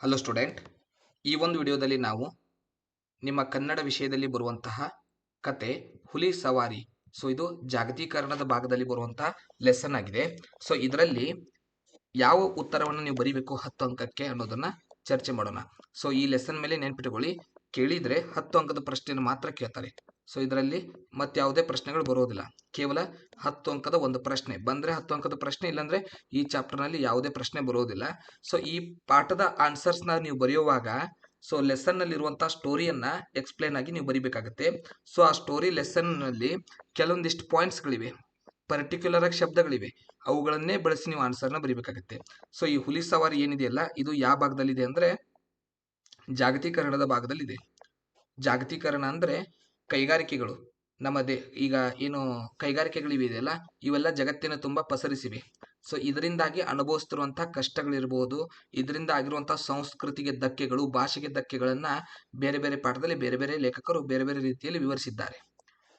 Hello student, ಈ ಒಂದು ವಿಡಿಯೋದಲ್ಲಿ ನಾವು ನಿಮ್ಮ ಕನ್ನಡ ವಿಷಯದಲ್ಲಿ ಬರುವಂತಹ ಕತೆ ಹುಲಿ ಸವಾರಿ. ಇದು ಜಾಗತೀಕರಣದ ಭಾಗದಲ್ಲಿ ಬರುವಂತಹ ಲೆಸನ್ ಆಗಿದೆ. ಇದರಲ್ಲಿ ಯಾವ ಉತ್ತರವನ್ನು ನೀವು ಬರೀಬೇಕು 10 ಅಂಕಕ್ಕೆ ಅನ್ನೋದನ್ನ ಚರ್ಚೆ ಮಾಡೋಣ. ಈ ಲೆಸನ್ ಮೇಲೆ ನೆನ್ಪಿಟ್ಕೊಳ್ಳಿ, ಕೇಳಿದ್ರೆ 10 ಅಂಕದ ಪ್ರಶ್ನೆಯನ್ನು ಮಾತ್ರ ಕೇಳ್ತಾರೆ. ಇದರಲ್ಲಿ ಯಾವುದೇ ಪ್ರಶ್ನೆಗಳು ಬರೋದಿಲ್ಲ, ಕೇವಲ 10 ಅಂಕದ ಒಂದು ಪ್ರಶ್ನೆ ಬಂದ್ರೆ 10 ಅಂಕದ ಪ್ರಶ್ನೆ, ಇಲ್ಲಾಂದ್ರೆ ಈ ಚಾಪ್ಟರ್ ನಲ್ಲಿ ಯಾವುದೇ ಪ್ರಶ್ನೆ ಬರೋದಿಲ್ಲ. ಈ ಪಾಠದ ಆನ್ಸರ್ಸ್ ನ ನೀವು ಬರೆಯುವಾಗ ಲೆಸನ್ ನಲ್ಲಿ ಇರುವಂತಹ ಸ್ಟೋರಿಯನ್ನ ಎಕ್ಸ್ಪ್ಲೇನ್ ಆಗಿ ನೀವು ಬರಿಬೇಕಾಗುತ್ತೆ. ಆ ಸ್ಟೋರಿ ಲೆಸನ್ ನಲ್ಲಿ ಕೆಲವೊಂದಿಷ್ಟು ಪಾಯಿಂಟ್ಸ್ ಗಳಿವೆ, ಪರ್ಟಿಕ್ಯುಲರ್ ಆಗಿ ಶಬ್ದಗಳಿವೆ, ಅವುಗಳನ್ನೇ ಬಳಸಿ ನೀವು ಆನ್ಸರ್ನ ಬರಿಬೇಕಾಗುತ್ತೆ. ಈ ಹುಲಿ ಸವಾರಿ ಏನಿದೆಯಲ್ಲ, ಇದು ಯಾವ ಭಾಗದಲ್ಲಿದೆ ಅಂದ್ರೆ ಜಾಗತೀಕರಣದ ಭಾಗದಲ್ಲಿದೆ. ಜಾಗತೀಕರಣ ಅಂದ್ರೆ ಕೈಗಾರಿಕೆಗಳು, ನಮ್ಮದೇ ಈಗ ಏನು ಕೈಗಾರಿಕೆಗಳಿವೆಯಲ್ಲ, ಇವೆಲ್ಲ ಜಗತ್ತಿನ ತುಂಬಾ ಪಸರಿಸಿವೆ. ಇದರಿಂದಾಗಿ ಅನುಭವಿಸ್ತಿರುವಂತಹ ಕಷ್ಟಗಳಿರ್ಬೋದು, ಇದರಿಂದ ಆಗಿರುವಂತಹ ಸಂಸ್ಕೃತಿಗೆ ಧಕ್ಕೆಗಳು, ಭಾಷೆಗೆ ಧಕ್ಕೆಗಳನ್ನ ಬೇರೆ ಬೇರೆ ಪಾಠದಲ್ಲಿ ಬೇರೆ ಬೇರೆ ಲೇಖಕರು ಬೇರೆ ಬೇರೆ ರೀತಿಯಲ್ಲಿ ವಿವರಿಸಿದ್ದಾರೆ.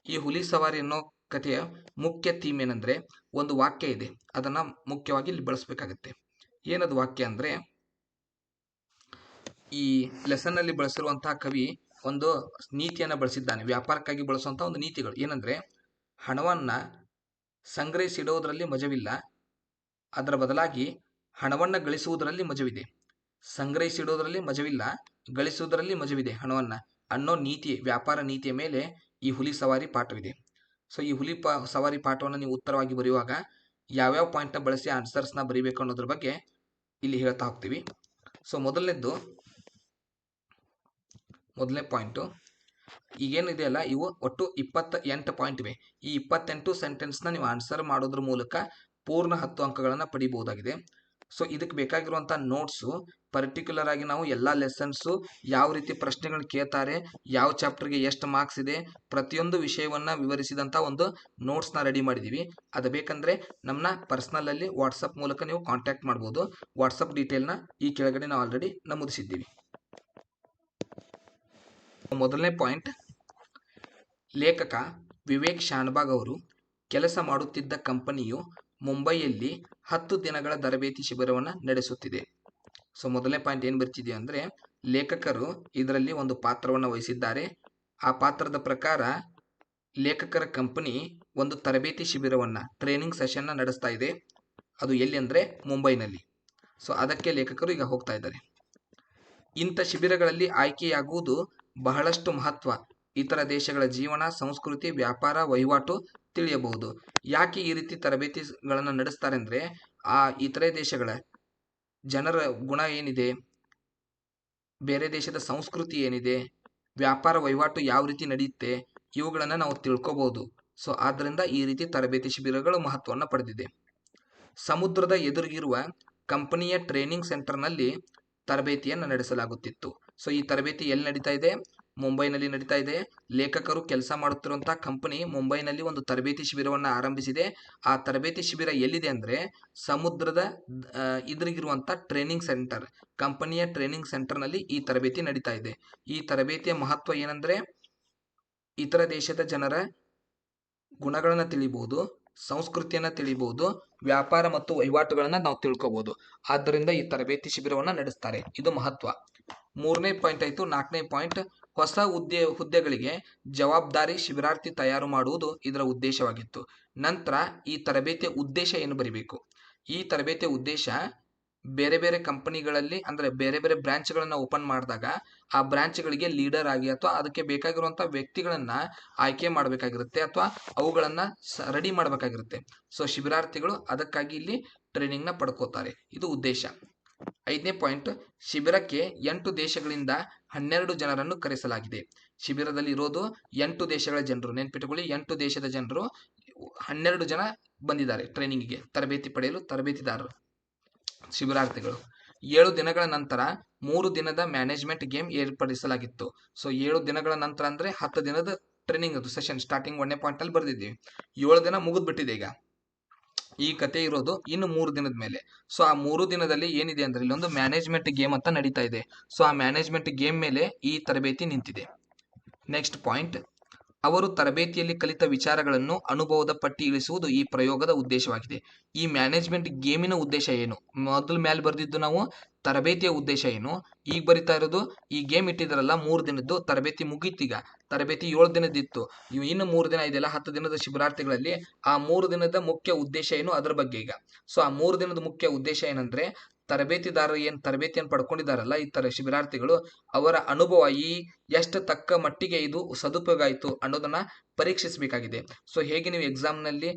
ಈ ಹುಲಿ ಸವಾರಿ ಅನ್ನೋ ಕಥೆಯ ಮುಖ್ಯ ಥೀಮ್ ಏನಂದ್ರೆ, ಒಂದು ವಾಕ್ಯ ಇದೆ, ಅದನ್ನ ಮುಖ್ಯವಾಗಿ ಇಲ್ಲಿ ಬಳಸಬೇಕಾಗುತ್ತೆ. ಏನದು ವಾಕ್ಯ ಅಂದ್ರೆ, ಈ ಲೆಸನ್ ನಲ್ಲಿ ಬಳಸಿರುವಂತಹ ಕವಿ ಒಂದು ನೀತಿಯನ್ನ ಬಳಸಿದ್ದಾನೆ, ವ್ಯಾಪಾರಕ್ಕಾಗಿ ಬಳಸುವಂತಹ ಒಂದು ನೀತಿಗಳು ಏನಂದ್ರೆ, ಹಣವನ್ನ ಸಂಗ್ರಹಿಸಿಡೋದ್ರಲ್ಲಿ ಮಜವಿಲ್ಲ, ಅದರ ಬದಲಾಗಿ ಹಣವನ್ನ ಗಳಿಸುವುದರಲ್ಲಿ ಮಜವಿದೆ. ಸಂಗ್ರಹಿಸಿಡೋದ್ರಲ್ಲಿ ಮಜವಿಲ್ಲ, ಗಳಿಸುವುದರಲ್ಲಿ ಮಜವಿದೆ ಹಣವನ್ನ ಅನ್ನೋ ನೀತಿ, ವ್ಯಾಪಾರ ನೀತಿಯ ಮೇಲೆ ಈ ಹುಲಿ ಸವಾರಿ ಪಾಠವಿದೆ. ಈ ಹುಲಿ ಸವಾರಿ ಪಾಠವನ್ನು ನೀವು ಉತ್ತರವಾಗಿ ಬರೆಯುವಾಗ ಯಾವ್ಯಾವ ಪಾಯಿಂಟ್ ನ ಬಳಸಿ ಆನ್ಸರ್ಸ್ ನ ಬರೀಬೇಕು ಅನ್ನೋದ್ರ ಬಗ್ಗೆ ಇಲ್ಲಿ ಹೇಳ್ತಾ ಹೋಗ್ತೀವಿ. ಮೊದಲನೇ ಪಾಯಿಂಟ್ ಈಗೇನಿದೆಯಲ್ಲ, ಇವು ಒಟ್ಟು 28 ಪಾಯಿಂಟ್ ಇವೆ. ಈ 28 ಸೆಂಟೆನ್ಸ್ ನ ನೀವು ಆನ್ಸರ್ ಮಾಡೋದ್ರ ಮೂಲಕ ಪೂರ್ಣ 10 ಅಂಕಗಳನ್ನ ಪಡಿಬಹುದಾಗಿದೆ. ಇದಕ್ಕೆ ಬೇಕಾಗಿರುವಂತಹ ನೋಟ್ಸ್, ಪರ್ಟಿಕ್ಯುಲರ್ ಆಗಿ ನಾವು ಎಲ್ಲಾ ಲೆಸನ್ಸ್ ಯಾವ ರೀತಿ ಪ್ರಶ್ನೆಗಳನ್ನ ಕೇಳ್ತಾರೆ, ಯಾವ ಚಾಪ್ಟರ್ಗೆ ಎಷ್ಟು ಮಾರ್ಕ್ಸ್ ಇದೆ, ಪ್ರತಿಯೊಂದು ವಿಷಯವನ್ನ ವಿವರಿಸಿದಂತ ಒಂದು ನೋಟ್ಸ್ ನ ರೆಡಿ ಮಾಡಿದೀವಿ. ಅದು ಬೇಕಂದ್ರೆ ನಮ್ಮನ್ನ ಪರ್ಸನಲ್ ಅಲ್ಲಿ ವಾಟ್ಸಪ್ ಮೂಲಕ ನೀವು ಕಾಂಟ್ಯಾಕ್ಟ್ ಮಾಡಬಹುದು. ವಾಟ್ಸಪ್ ಡೀಟೇಲ್ ನ ಈ ಕೆಳಗಡೆ ನಾವು ಆಲ್ರೆಡಿ ನಮೂದಿಸಿದ್ದೀವಿ. ಮೊದಲನೇ ಪಾಯಿಂಟ್, ಲೇಖಕ ವಿವೇಕ್ ಶಾನಭಾಗ್ ಅವರು ಕೆಲಸ ಮಾಡುತ್ತಿದ್ದ ಕಂಪನಿಯು ಮುಂಬೈಯಲ್ಲಿ 10 ದಿನಗಳ ತರಬೇತಿ ಶಿಬಿರವನ್ನು ನಡೆಸುತ್ತಿದೆ. ಮೊದಲನೇ ಪಾಯಿಂಟ್ ಏನ್ ಬರ್ತಿದೆ ಅಂದ್ರೆ, ಲೇಖಕರು ಇದರಲ್ಲಿ ಒಂದು ಪಾತ್ರವನ್ನು ವಹಿಸಿದ್ದಾರೆ. ಆ ಪಾತ್ರದ ಪ್ರಕಾರ ಲೇಖಕರ ಕಂಪನಿ ಒಂದು ತರಬೇತಿ ಶಿಬಿರವನ್ನ, ಟ್ರೈನಿಂಗ್ ಸೆಷನ್ ನಡೆಸ್ತಾ ಇದೆ. ಅದು ಎಲ್ಲಿ ಅಂದ್ರೆ ಮುಂಬೈನಲ್ಲಿ. ಅದಕ್ಕೆ ಲೇಖಕರು ಈಗ ಹೋಗ್ತಾ ಇದ್ದಾರೆ. ಇಂಥ ಶಿಬಿರಗಳಲ್ಲಿ ಆಯ್ಕೆಯಾಗುವುದು ಬಹಳಷ್ಟು ಮಹತ್ವ. ಇತರ ದೇಶಗಳ ಜೀವನ, ಸಂಸ್ಕೃತಿ, ವ್ಯಾಪಾರ, ವಹಿವಾಟು ತಿಳಿಯಬಹುದು. ಯಾಕೆ ಈ ರೀತಿ ತರಬೇತಿಗಳನ್ನು ನಡೆಸ್ತಾರೆ ಅಂದ್ರೆ, ಆ ಇತರೆ ದೇಶಗಳ ಜನರ ಗುಣ ಏನಿದೆ, ಬೇರೆ ದೇಶದ ಸಂಸ್ಕೃತಿ ಏನಿದೆ, ವ್ಯಾಪಾರ ವಹಿವಾಟು ಯಾವ ರೀತಿ ನಡೆಯುತ್ತೆ, ಇವುಗಳನ್ನ ನಾವು ತಿಳ್ಕೋಬಹುದು. ಆದ್ರಿಂದ ಈ ರೀತಿ ತರಬೇತಿ ಶಿಬಿರಗಳು ಮಹತ್ವವನ್ನು ಪಡೆದಿದೆ. ಸಮುದ್ರದ ಎದುರಿಗಿರುವ ಕಂಪನಿಯ ಟ್ರೈನಿಂಗ್ ಸೆಂಟರ್ ನಲ್ಲಿ ತರಬೇತಿಯನ್ನು ನಡೆಸಲಾಗುತ್ತಿತ್ತು. ಈ ತರಬೇತಿ ಎಲ್ಲಿ ನಡೀತಾ ಇದೆ? ಮುಂಬೈನಲ್ಲಿ ನಡೀತಾ ಇದೆ. ಲೇಖಕರು ಕೆಲಸ ಮಾಡುತ್ತಿರುವಂತಹ ಕಂಪನಿ ಮುಂಬೈನಲ್ಲಿ ಒಂದು ತರಬೇತಿ ಶಿಬಿರವನ್ನ ಆರಂಭಿಸಿದೆ. ಆ ತರಬೇತಿ ಶಿಬಿರ ಎಲ್ಲಿದೆ ಅಂದ್ರೆ, ಸಮುದ್ರದ ಎದುರಿಗಿರುವಂತಹ ಟ್ರೈನಿಂಗ್ ಸೆಂಟರ್, ಕಂಪನಿಯ ಟ್ರೈನಿಂಗ್ ಸೆಂಟರ್ ನಲ್ಲಿ ಈ ತರಬೇತಿ ನಡೀತಾ ಇದೆ. ಈ ತರಬೇತಿಯ ಮಹತ್ವ ಏನಂದ್ರೆ, ಇತರ ದೇಶದ ಜನರ ಗುಣಗಳನ್ನ ತಿಳಿಬಹುದು, ಸಂಸ್ಕೃತಿಯನ್ನ ತಿಳಿಬಹುದು, ವ್ಯಾಪಾರ ಮತ್ತು ವಹಿವಾಟುಗಳನ್ನ ನಾವು ತಿಳ್ಕೋಬಹುದು. ಆದ್ದರಿಂದ ಈ ತರಬೇತಿ ಶಿಬಿರವನ್ನ ನಡೆಸ್ತಾರೆ, ಇದು ಮಹತ್ವ. ಮೂರನೇ ಪಾಯಿಂಟ್ ಆಯ್ತು. ನಾಲ್ಕನೇ ಪಾಯಿಂಟ್, ಹೊಸ ಹುದ್ದೆಗಳಿಗೆ ಜವಾಬ್ದಾರಿ ಶಿಬಿರಾರ್ಥಿ ತಯಾರು ಮಾಡುವುದು ಇದರ ಉದ್ದೇಶವಾಗಿತ್ತು. ನಂತರ ಈ ತರಬೇತಿಯ ಉದ್ದೇಶ ಏನು ಬರಿಬೇಕು? ಈ ತರಬೇತಿಯ ಉದ್ದೇಶ ಬೇರೆ ಬೇರೆ ಕಂಪನಿಗಳಲ್ಲಿ, ಅಂದ್ರೆ ಬೇರೆ ಬೇರೆ ಬ್ರಾಂಚ್ಗಳನ್ನ ಓಪನ್ ಮಾಡಿದಾಗ ಆ ಬ್ರಾಂಚ್ಗಳಿಗೆ ಲೀಡರ್ ಆಗಿ ಅಥವಾ ಅದಕ್ಕೆ ಬೇಕಾಗಿರುವಂತಹ ವ್ಯಕ್ತಿಗಳನ್ನ ಆಯ್ಕೆ ಮಾಡಬೇಕಾಗಿರುತ್ತೆ, ಅಥವಾ ಅವುಗಳನ್ನ ರೆಡಿ ಮಾಡಬೇಕಾಗಿರುತ್ತೆ. ಶಿಬಿರಾರ್ಥಿಗಳು ಅದಕ್ಕಾಗಿ ಇಲ್ಲಿ ಟ್ರೈನಿಂಗ್ ನ ಪಡ್ಕೋತಾರೆ, ಇದು ಉದ್ದೇಶ. 5ನೇ ಪಾಯಿಂಟ್, ಶಿಬಿರಕ್ಕೆ 8 ದೇಶಗಳಿಂದ 12 ಜನರನ್ನು ಕರೆಸಲಾಗಿದೆ. ಶಿಬಿರದಲ್ಲಿ ಇರೋದು 8 ದೇಶಗಳ ಜನರು, ನೆನ್ಪಿಟ್ಟುಕೊಳ್ಳಿ, 8 ದೇಶದ ಜನರು, 12 ಜನ ಬಂದಿದ್ದಾರೆ ಟ್ರೈನಿಂಗ್ಗೆ, ತರಬೇತಿ ಪಡೆಯಲು ತರಬೇತಿದಾರರು, ಶಿಬಿರಾರ್ಥಿಗಳು. 7 ದಿನಗಳ ನಂತರ 3 ದಿನದ ಮ್ಯಾನೇಜ್ಮೆಂಟ್ ಗೇಮ್ ಏರ್ಪಡಿಸಲಾಗಿತ್ತು. 7 ದಿನಗಳ ನಂತರ ಅಂದ್ರೆ 10 ದಿನದ ಟ್ರೈನಿಂಗ್ ಅದು ಸೆಷನ್. ಸ್ಟಾರ್ಟಿಂಗ್ 1ನೇ ಪಾಯಿಂಟ್ ಅಲ್ಲಿ ಬರ್ದಿದ್ದೀವಿ. 7 ದಿನ ಮುಗಿದ್ಬಿಟ್ಟಿದೆ. ಈಗ ಈ ಕತೆ ಇರೋದು ಇನ್ನು 3 ದಿನದ ಮೇಲೆ. ಆ 3 ದಿನದಲ್ಲಿ ಏನಿದೆ ಅಂದ್ರೆ, ಇಲ್ಲೊಂದು ಮ್ಯಾನೇಜ್ಮೆಂಟ್ ಗೇಮ್ ಅಂತ ನಡೀತಾ ಇದೆ. ಆ ಮ್ಯಾನೇಜ್ಮೆಂಟ್ ಗೇಮ್ ಮೇಲೆ ಈ ತರಬೇತಿ ನಿಂತಿದೆ. ನೆಕ್ಸ್ಟ್ ಪಾಯಿಂಟ್, ಅವರು ತರಬೇತಿಯಲ್ಲಿ ಕಲಿತ ವಿಚಾರಗಳನ್ನು ಅನುಭವದ ಪಟ್ಟಿ ಇಳಿಸುವುದು ಈ ಪ್ರಯೋಗದ ಉದ್ದೇಶವಾಗಿದೆ. ಈ ಮ್ಯಾನೇಜ್ಮೆಂಟ್ ಗೇಮಿನ ಉದ್ದೇಶ ಏನು? ಮೊದಲು ಮೇಲೆ ಬರೆದಿದ್ದು ನಾವು ತರಬೇತಿಯ ಉದ್ದೇಶ ಏನು? ಈಗ ಬರಿತಾ ಇರೋದು ಈ ಗೇಮ್ ಇಟ್ಟಿದ್ರಲ್ಲ 3 ದಿನದ್ದು ತರಬೇತಿ ಮುಗೀತೀಗ. ತರಬೇತಿ 7 ದಿನದಿತ್ತು. ಇನ್ನು 3 ದಿನ ಇದೆಯಲ್ಲ 10 ದಿನದ ಶಿಬಿರಾರ್ಥಿಗಳಲ್ಲಿ ಆ 3 ದಿನದ ಮುಖ್ಯ ಉದ್ದೇಶ ಏನು ಅದ್ರ ಬಗ್ಗೆ ಈಗ. ಸೊ ಆ 3 ದಿನದ ಮುಖ್ಯ ಉದ್ದೇಶ ಏನಂದ್ರೆ ತರಬೇತಿದಾರರು ಏನು ತರಬೇತಿಯನ್ನು ಪಡ್ಕೊಂಡಿದಾರಲ್ಲ ಈ ಶಿಬಿರಾರ್ಥಿಗಳು ಅವರ ಅನುಭವ ಎಷ್ಟು ತಕ್ಕ ಮಟ್ಟಿಗೆ ಇದು ಸದುಪಯೋಗ ಆಯಿತು ಅನ್ನೋದನ್ನ ಪರೀಕ್ಷಿಸಬೇಕಾಗಿದೆ. ಸೊ ಹೇಗೆ ನೀವು ಎಕ್ಸಾಮ್ನಲ್ಲಿ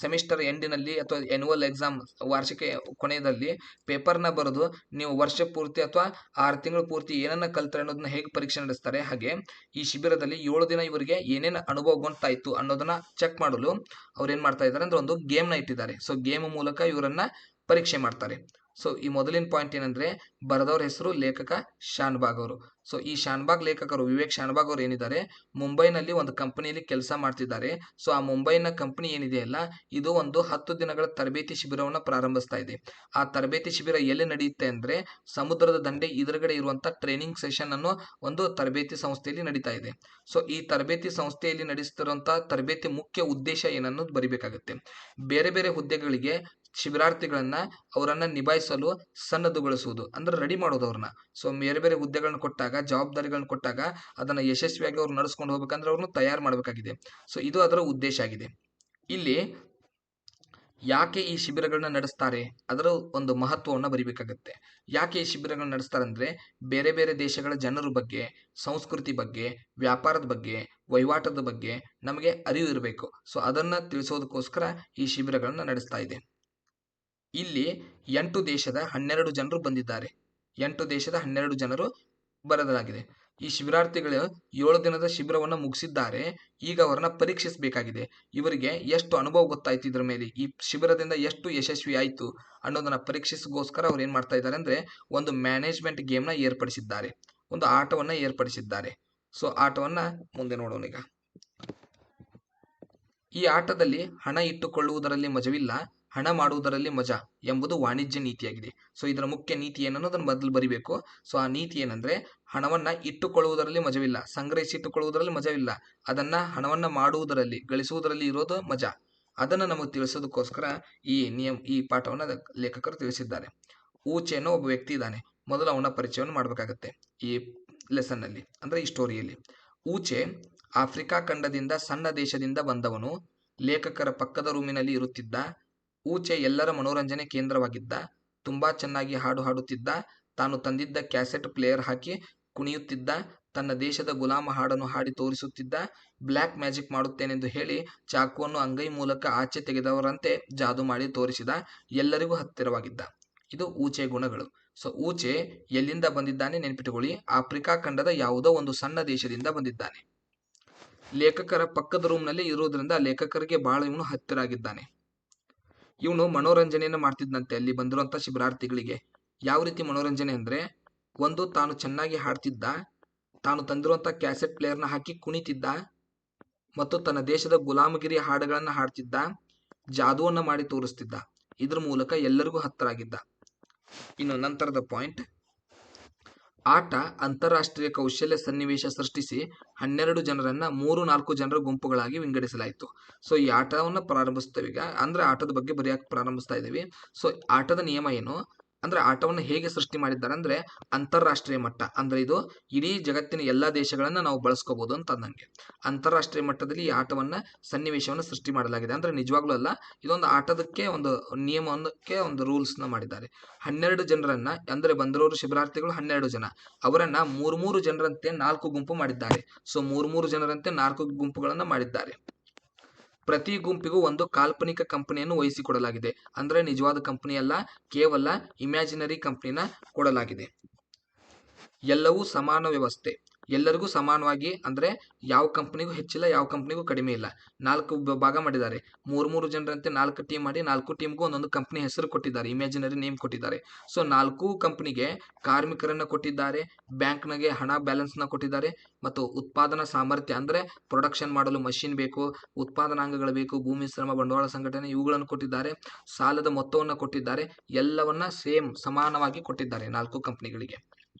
ಸೆಮಿಸ್ಟರ್ ಎಂಡಿನಲ್ಲಿ ಅಥವಾ ಆನ್ಯುವಲ್ ಎಕ್ಸಾಮ್ ವಾರ್ಷಿಕ ಕೊನೆಯಲ್ಲಿ ಪೇಪರ್ನ ಬರೆದು ನೀವು ವರ್ಷ ಪೂರ್ತಿ ಅಥವಾ 6 ತಿಂಗಳು ಪೂರ್ತಿ ಏನನ್ನ ಕಲ್ತ್ರೆ ಅನ್ನೋದನ್ನ ಹೇಗೆ ಪರೀಕ್ಷೆ ನಡೆಸ್ತಾರೆ, ಹಾಗೆ ಈ ಶಿಬಿರದಲ್ಲಿ 7 ದಿನ ಇವರಿಗೆ ಏನೇನು ಅನುಭವ ಗೊತ್ತಾಯ್ತು ಅನ್ನೋದನ್ನ ಚೆಕ್ ಮಾಡಲು ಅವ್ರು ಏನ್ ಮಾಡ್ತಾ ಇದ್ದಾರೆ ಅಂದ್ರೆ ಒಂದು ಗೇಮ್ನ ಇಟ್ಟಿದ್ದಾರೆ. ಸೊ ಗೇಮ್ ಮೂಲಕ ಇವರನ್ನ ಪರೀಕ್ಷೆ ಮಾಡ್ತಾರೆ. ಸೊ ಈ ಮೊದಲಿನ ಪಾಯಿಂಟ್ ಏನಂದ್ರೆ ಬರೆದವ್ರ ಹೆಸರು ಲೇಖಕ ಶಾನ್ಭಾಗ್ ಅವರು. ಸೊ ಈ ಶಾನ್ಭಾಗ್ ಲೇಖಕರು ವಿವೇಕ್ ಶಾನ್ಭಾಗ್ ಅವರು ಏನಿದ್ದಾರೆ ಮುಂಬೈನಲ್ಲಿ ಒಂದು ಕಂಪನಿಯಲ್ಲಿ ಕೆಲಸ ಮಾಡ್ತಿದ್ದಾರೆ. ಸೊ ಆ ಮುಂಬೈನ ಕಂಪನಿ ಏನಿದೆಯಲ್ಲ ಇದು ಒಂದು 10 ದಿನಗಳ ತರಬೇತಿ ಶಿಬಿರವನ್ನು ಪ್ರಾರಂಭಿಸ್ತಾ ಇದೆ. ಆ ತರಬೇತಿ ಶಿಬಿರ ಎಲ್ಲಿ ನಡೆಯುತ್ತೆ ಅಂದ್ರೆ ಸಮುದ್ರದ ದಂಡೆ ಎದುರುಗಡೆ ಇರುವಂತ ಟ್ರೈನಿಂಗ್ ಸೆಷನ್ ಅನ್ನೋ ಒಂದು ತರಬೇತಿ ಸಂಸ್ಥೆಯಲ್ಲಿ ನಡೀತಾ ಇದೆ. ಸೊ ಈ ತರಬೇತಿ ಸಂಸ್ಥೆಯಲ್ಲಿ ನಡೆಸ್ತಿರುವಂತಹ ತರಬೇತಿ ಮುಖ್ಯ ಉದ್ದೇಶ ಏನನ್ನೋದು ಬರಿಬೇಕಾಗುತ್ತೆ. ಬೇರೆ ಬೇರೆ ಹುದ್ದೆಗಳಿಗೆ ಶಿಬಿರಾರ್ಥಿಗಳನ್ನ ಅವರನ್ನ ನಿಭಾಯಿಸಲು ಸನ್ನದ್ಧಗೊಳಿಸುವುದು ಅಂದ್ರೆ ರೆಡಿ ಮಾಡೋದು ಅವ್ರನ್ನ. ಸೊ ಬೇರೆ ಬೇರೆ ಹುದ್ದೆಗಳನ್ನ ಕೊಟ್ಟಾಗ ಜವಾಬ್ದಾರಿಗಳನ್ನ ಕೊಟ್ಟಾಗ ಅದನ್ನ ಯಶಸ್ವಿಯಾಗಿ ಅವ್ರು ನಡೆಸ್ಕೊಂಡು ಹೋಗ್ಬೇಕಂದ್ರೆ ಅವ್ರನ್ನ ತಯಾರು ಮಾಡಬೇಕಾಗಿದೆ. ಸೊ ಇದು ಅದರ ಉದ್ದೇಶ ಆಗಿದೆ. ಇಲ್ಲಿ ಯಾಕೆ ಈ ಶಿಬಿರಗಳನ್ನ ನಡೆಸ್ತಾರೆ ಅದರ ಒಂದು ಮಹತ್ವವನ್ನು ಬರಿಬೇಕಾಗತ್ತೆ. ಯಾಕೆ ಈ ಶಿಬಿರಗಳನ್ನ ನಡೆಸ್ತಾರೆ ಅಂದ್ರೆ ಬೇರೆ ಬೇರೆ ದೇಶಗಳ ಜನರ ಬಗ್ಗೆ, ಸಂಸ್ಕೃತಿ ಬಗ್ಗೆ, ವ್ಯಾಪಾರದ ಬಗ್ಗೆ, ವಹಿವಾಟದ ಬಗ್ಗೆ ನಮಗೆ ಅರಿವು ಇರಬೇಕು. ಸೊ ಅದನ್ನ ತಿಳಿಸೋದಕ್ಕೋಸ್ಕರ ಈ ಶಿಬಿರಗಳನ್ನ ನಡೆಸ್ತಾ ಇದೆ. ಇಲ್ಲಿ 8 ದೇಶದ 12 ಜನರು ಬಂದಿದ್ದಾರೆ. 8 ದೇಶದ 12 ಜನರು ಬರೆಯಲಾಗಿದೆ. ಈ ಶಿಬಿರಾರ್ಥಿಗಳು 7 ದಿನದ ಶಿಬಿರವನ್ನು ಮುಗಿಸಿದ್ದಾರೆ. ಈಗ ಅವರನ್ನ ಪರೀಕ್ಷಿಸಬೇಕಾಗಿದೆ. ಇವರಿಗೆ ಎಷ್ಟು ಅನುಭವ ಗೊತ್ತಾಯ್ತು, ಇದ್ರ ಮೇಲೆ ಈ ಶಿಬಿರದಿಂದ ಎಷ್ಟು ಯಶಸ್ವಿ ಆಯ್ತು ಅನ್ನೋದನ್ನ ಪರೀಕ್ಷಿಸಗೋಸ್ಕರ ಅವ್ರು ಏನ್ ಮಾಡ್ತಾ ಇದ್ದಾರೆ ಅಂದ್ರೆ ಒಂದು ಮ್ಯಾನೇಜ್ಮೆಂಟ್ ಗೇಮ್ನ ಏರ್ಪಡಿಸಿದ್ದಾರೆ, ಒಂದು ಆಟವನ್ನ ಏರ್ಪಡಿಸಿದ್ದಾರೆ. ಸೊ ಆಟವನ್ನ ಮುಂದೆ ನೋಡೋಣ. ಈಗ ಈ ಆಟದಲ್ಲಿ ಹಣ ಇಟ್ಟುಕೊಳ್ಳುವುದರಲ್ಲಿ ಮಜವಿಲ್ಲ, ಹಣ ಮಾಡುವುದರಲ್ಲಿ ಮಜಾ ಎಂಬುದು ವಾಣಿಜ್ಯ ನೀತಿಯಾಗಿದೆ. ಸೊ ಇದರ ಮುಖ್ಯ ನೀತಿ ಏನನ್ನೋದನ್ನು ಮೊದಲು ಬರಿಬೇಕು. ಸೊ ಆ ನೀತಿ ಏನಂದ್ರೆ ಹಣವನ್ನ ಇಟ್ಟುಕೊಳ್ಳುವುದರಲ್ಲಿ ಮಜವಿಲ್ಲ, ಸಂಗ್ರಹಿಸಿಟ್ಟುಕೊಳ್ಳುವುದರಲ್ಲಿ ಮಜವಿಲ್ಲ, ಅದನ್ನ ಹಣವನ್ನ ಮಾಡುವುದರಲ್ಲಿ ಗಳಿಸುವುದರಲ್ಲಿ ಇರೋದು ಮಜಾ. ಅದನ್ನ ನಮಗೆ ತಿಳಿಸೋದಕ್ಕೋಸ್ಕರ ಈ ಪಾಠವನ್ನ ಲೇಖಕರು ತಿಳಿಸಿದ್ದಾರೆ. ಊಚೆ ಅನ್ನೋ ಒಬ್ಬ ವ್ಯಕ್ತಿ ಇದ್ದಾನೆ. ಮೊದಲು ಅವನ ಪರಿಚಯವನ್ನು ಮಾಡಬೇಕಾಗತ್ತೆ ಈ ಲೆಸನ್ ನಲ್ಲಿ, ಅಂದ್ರೆ ಈ ಸ್ಟೋರಿಯಲ್ಲಿ. ಊಚೆ ಆಫ್ರಿಕಾ ಖಂಡದಿಂದ ಸಣ್ಣ ದೇಶದಿಂದ ಬಂದವನು. ಲೇಖಕರ ಪಕ್ಕದ ರೂಮಿನಲ್ಲಿ ಇರುತ್ತಿದ್ದ. ಊಚೆ ಎಲ್ಲರ ಮನೋರಂಜನೆ ಕೇಂದ್ರವಾಗಿದ್ದ. ತುಂಬಾ ಚೆನ್ನಾಗಿ ಹಾಡು ಹಾಡುತ್ತಿದ್ದ. ತಾನು ತಂದಿದ್ದ ಕ್ಯಾಸೆಟ್ ಪ್ಲೇಯರ್ ಹಾಕಿ ಕುಣಿಯುತ್ತಿದ್ದ. ತನ್ನ ದೇಶದ ಗುಲಾಮ ಹಾಡನ್ನು ಹಾಡಿ ತೋರಿಸುತ್ತಿದ್ದ. ಬ್ಲ್ಯಾಕ್ ಮ್ಯಾಜಿಕ್ ಮಾಡುತ್ತೇನೆಂದು ಹೇಳಿ ಚಾಕುವನ್ನು ಅಂಗೈ ಮೂಲಕ ಆಚೆ ತೆಗೆದವರಂತೆ ಜಾದು ಮಾಡಿ ತೋರಿಸಿದ. ಎಲ್ಲರಿಗೂ ಹತ್ತಿರವಾಗಿದ್ದ. ಇದು ಊಚೆ ಗುಣಗಳು. ಸೊ ಊಚೆ ಎಲ್ಲಿಂದ ಬಂದಿದ್ದಾನೆ ನೆನಪಿಟ್ಟುಕೊಳ್ಳಿ, ಆಫ್ರಿಕಾ ಖಂಡದ ಯಾವುದೋ ಒಂದು ಸಣ್ಣ ದೇಶದಿಂದ ಬಂದಿದ್ದಾನೆ. ಲೇಖಕರ ಪಕ್ಕದ ರೂಮ್ನಲ್ಲಿ ಇರುವುದರಿಂದ ಲೇಖಕರಿಗೆ ಬಹಳ ಇವನು ಹತ್ತಿರ ಆಗಿದ್ದಾನೆ. ಇವನು ಮನೋರಂಜನೆಯನ್ನು ಮಾಡ್ತಿದ್ದಂತೆ ಅಲ್ಲಿ ಬಂದಿರುವಂತ ಶಿಬಿರಾರ್ಥಿಗಳಿಗೆ. ಯಾವ ರೀತಿ ಮನೋರಂಜನೆ ಅಂದ್ರೆ, ಒಂದು ತಾನು ಚೆನ್ನಾಗಿ ಹಾಡ್ತಿದ್ದ, ತಾನು ತಂದಿರುವಂತ ಕ್ಯಾಸೆಟ್ ಪ್ಲೇಯರ್ನ ಹಾಕಿ ಕುಣಿತಿದ್ದ, ಮತ್ತು ತನ್ನ ದೇಶದ ಗುಲಾಮಗಿರಿ ಹಾಡುಗಳನ್ನ ಹಾಡ್ತಿದ್ದ, ಜಾದುವನ್ನ ಮಾಡಿ ತೋರಿಸ್ತಿದ್ದ. ಇದ್ರ ಮೂಲಕ ಎಲ್ಲರಿಗೂ ಹತ್ತಿರ ಆಗಿದ್ದ. ಇನ್ನು ನಂತರದ ಪಾಯಿಂಟ್, ಆಟ ಅಂತಾರಾಷ್ಟ್ರೀಯ ಕೌಶಲ್ಯ ಸನ್ನಿವೇಶ ಸೃಷ್ಟಿಸಿ 12 ಜನರನ್ನ 3-4 ಜನರ ಗುಂಪುಗಳಾಗಿ ವಿಂಗಡಿಸಲಾಯಿತು. ಸೊ ಈ ಆಟವನ್ನು ಪ್ರಾರಂಭಿಸ್ತೇವೆ ಈಗ, ಅಂದ್ರೆ ಆಟದ ಬಗ್ಗೆ ಬರೆಯಕ್ಕೆ ಪ್ರಾರಂಭಿಸ್ತಾ ಇದ್ದೀವಿ. ಸೊ ಆಟದ ನಿಯಮ ಏನು ಅಂದ್ರೆ ಆಟವನ್ನು ಹೇಗೆ ಸೃಷ್ಟಿ ಮಾಡಿದ್ದಾರೆ ಅಂದ್ರೆ ಅಂತಾರಾಷ್ಟ್ರೀಯ ಮಟ್ಟ, ಅಂದ್ರೆ ಇದು ಇಡೀ ಜಗತ್ತಿನ ಎಲ್ಲಾ ದೇಶಗಳನ್ನ ನಾವು ಬಳಸ್ಕೋಬಹುದು ಅಂತ ಅಂದಂಗೆ. ಅಂತಾರಾಷ್ಟ್ರೀಯ ಮಟ್ಟದಲ್ಲಿ ಈ ಆಟವನ್ನ ಸನ್ನಿವೇಶವನ್ನು ಸೃಷ್ಟಿ ಮಾಡಲಾಗಿದೆ. ಅಂದ್ರೆ ನಿಜವಾಗ್ಲೂ ಅಲ್ಲ, ಇದೊಂದು ಆಟದಕ್ಕೆ ಒಂದು ನಿಯಮಕ್ಕೆ ಒಂದು ರೂಲ್ಸ್ ನ ಮಾಡಿದ್ದಾರೆ. 12 ಜನರನ್ನ ಅಂದ್ರೆ ಬಂದಿರೋರು ಶಿಬಿರಾರ್ಥಿಗಳು 12 ಜನ, ಅವರನ್ನ 3 ಜನರಂತೆ 4 ಗುಂಪು ಮಾಡಿದ್ದಾರೆ. ಸೊ 3 ಜನರಂತೆ 4 ಗುಂಪುಗಳನ್ನ ಮಾಡಿದ್ದಾರೆ. ಪ್ರತಿ ಗುಂಪಿಗೂ ಒಂದು ಕಾಲ್ಪನಿಕ ಕಂಪನಿಯನ್ನು ವಹಿಸಿಕೊಡಲಾಗಿದೆ. ಅಂದ್ರೆ ನಿಜವಾದ ಕಂಪನಿ ಅಲ್ಲ, ಕೇವಲ ಇಮ್ಯಾಜಿನರಿ ಕಂಪನಿನ ಕೊಡಲಾಗಿದೆ. ಎಲ್ಲವೂ ಸಮಾನ ವ್ಯವಸ್ಥೆ, ಎಲ್ಲರಿಗೂ ಸಮಾನವಾಗಿ, ಅಂದ್ರೆ ಯಾವ ಕಂಪನಿಗೂ ಹೆಚ್ಚಿಲ್ಲ, ಯಾವ ಕಂಪನಿಗೂ ಕಡಿಮೆ ಇಲ್ಲ. 4 ಭಾಗ ಮಾಡಿದ್ದಾರೆ. 3 ಜನರಂತೆ 4 ಟೀಮ್ ಮಾಡಿ 4 ಟೀಮ್ಗೂ ಒಂದೊಂದು ಕಂಪನಿ ಹೆಸರು ಕೊಟ್ಟಿದ್ದಾರೆ, ಇಮ್ಯಾಜಿನರಿ ನೇಮ್ ಕೊಟ್ಟಿದ್ದಾರೆ. ಸೊ 4 ಕಂಪನಿಗೆ ಕಾರ್ಮಿಕರನ್ನ ಕೊಟ್ಟಿದ್ದಾರೆ, ಬ್ಯಾಂಕ್ನಾಗೆ ಹಣ ಬ್ಯಾಲೆನ್ಸ್ ನ ಕೊಟ್ಟಿದ್ದಾರೆ, ಮತ್ತು ಉತ್ಪಾದನಾ ಸಾಮರ್ಥ್ಯ ಅಂದ್ರೆ ಪ್ರೊಡಕ್ಷನ್ ಮಾಡಲು ಮಷಿನ್ ಬೇಕು, ಉತ್ಪಾದನಾಂಗಗಳು ಬೇಕು, ಭೂಮಿ ಶ್ರಮ ಬಂಡವಾಳ ಸಂಘಟನೆ ಇವುಗಳನ್ನು ಕೊಟ್ಟಿದ್ದಾರೆ, ಸಾಲದ ಮೊತ್ತವನ್ನು ಕೊಟ್ಟಿದ್ದಾರೆ. ಎಲ್ಲವನ್ನ ಸೇಮ್ ಸಮಾನವಾಗಿ ಕೊಟ್ಟಿದ್ದಾರೆ 4 ಕಂಪನಿಗಳಿಗೆ.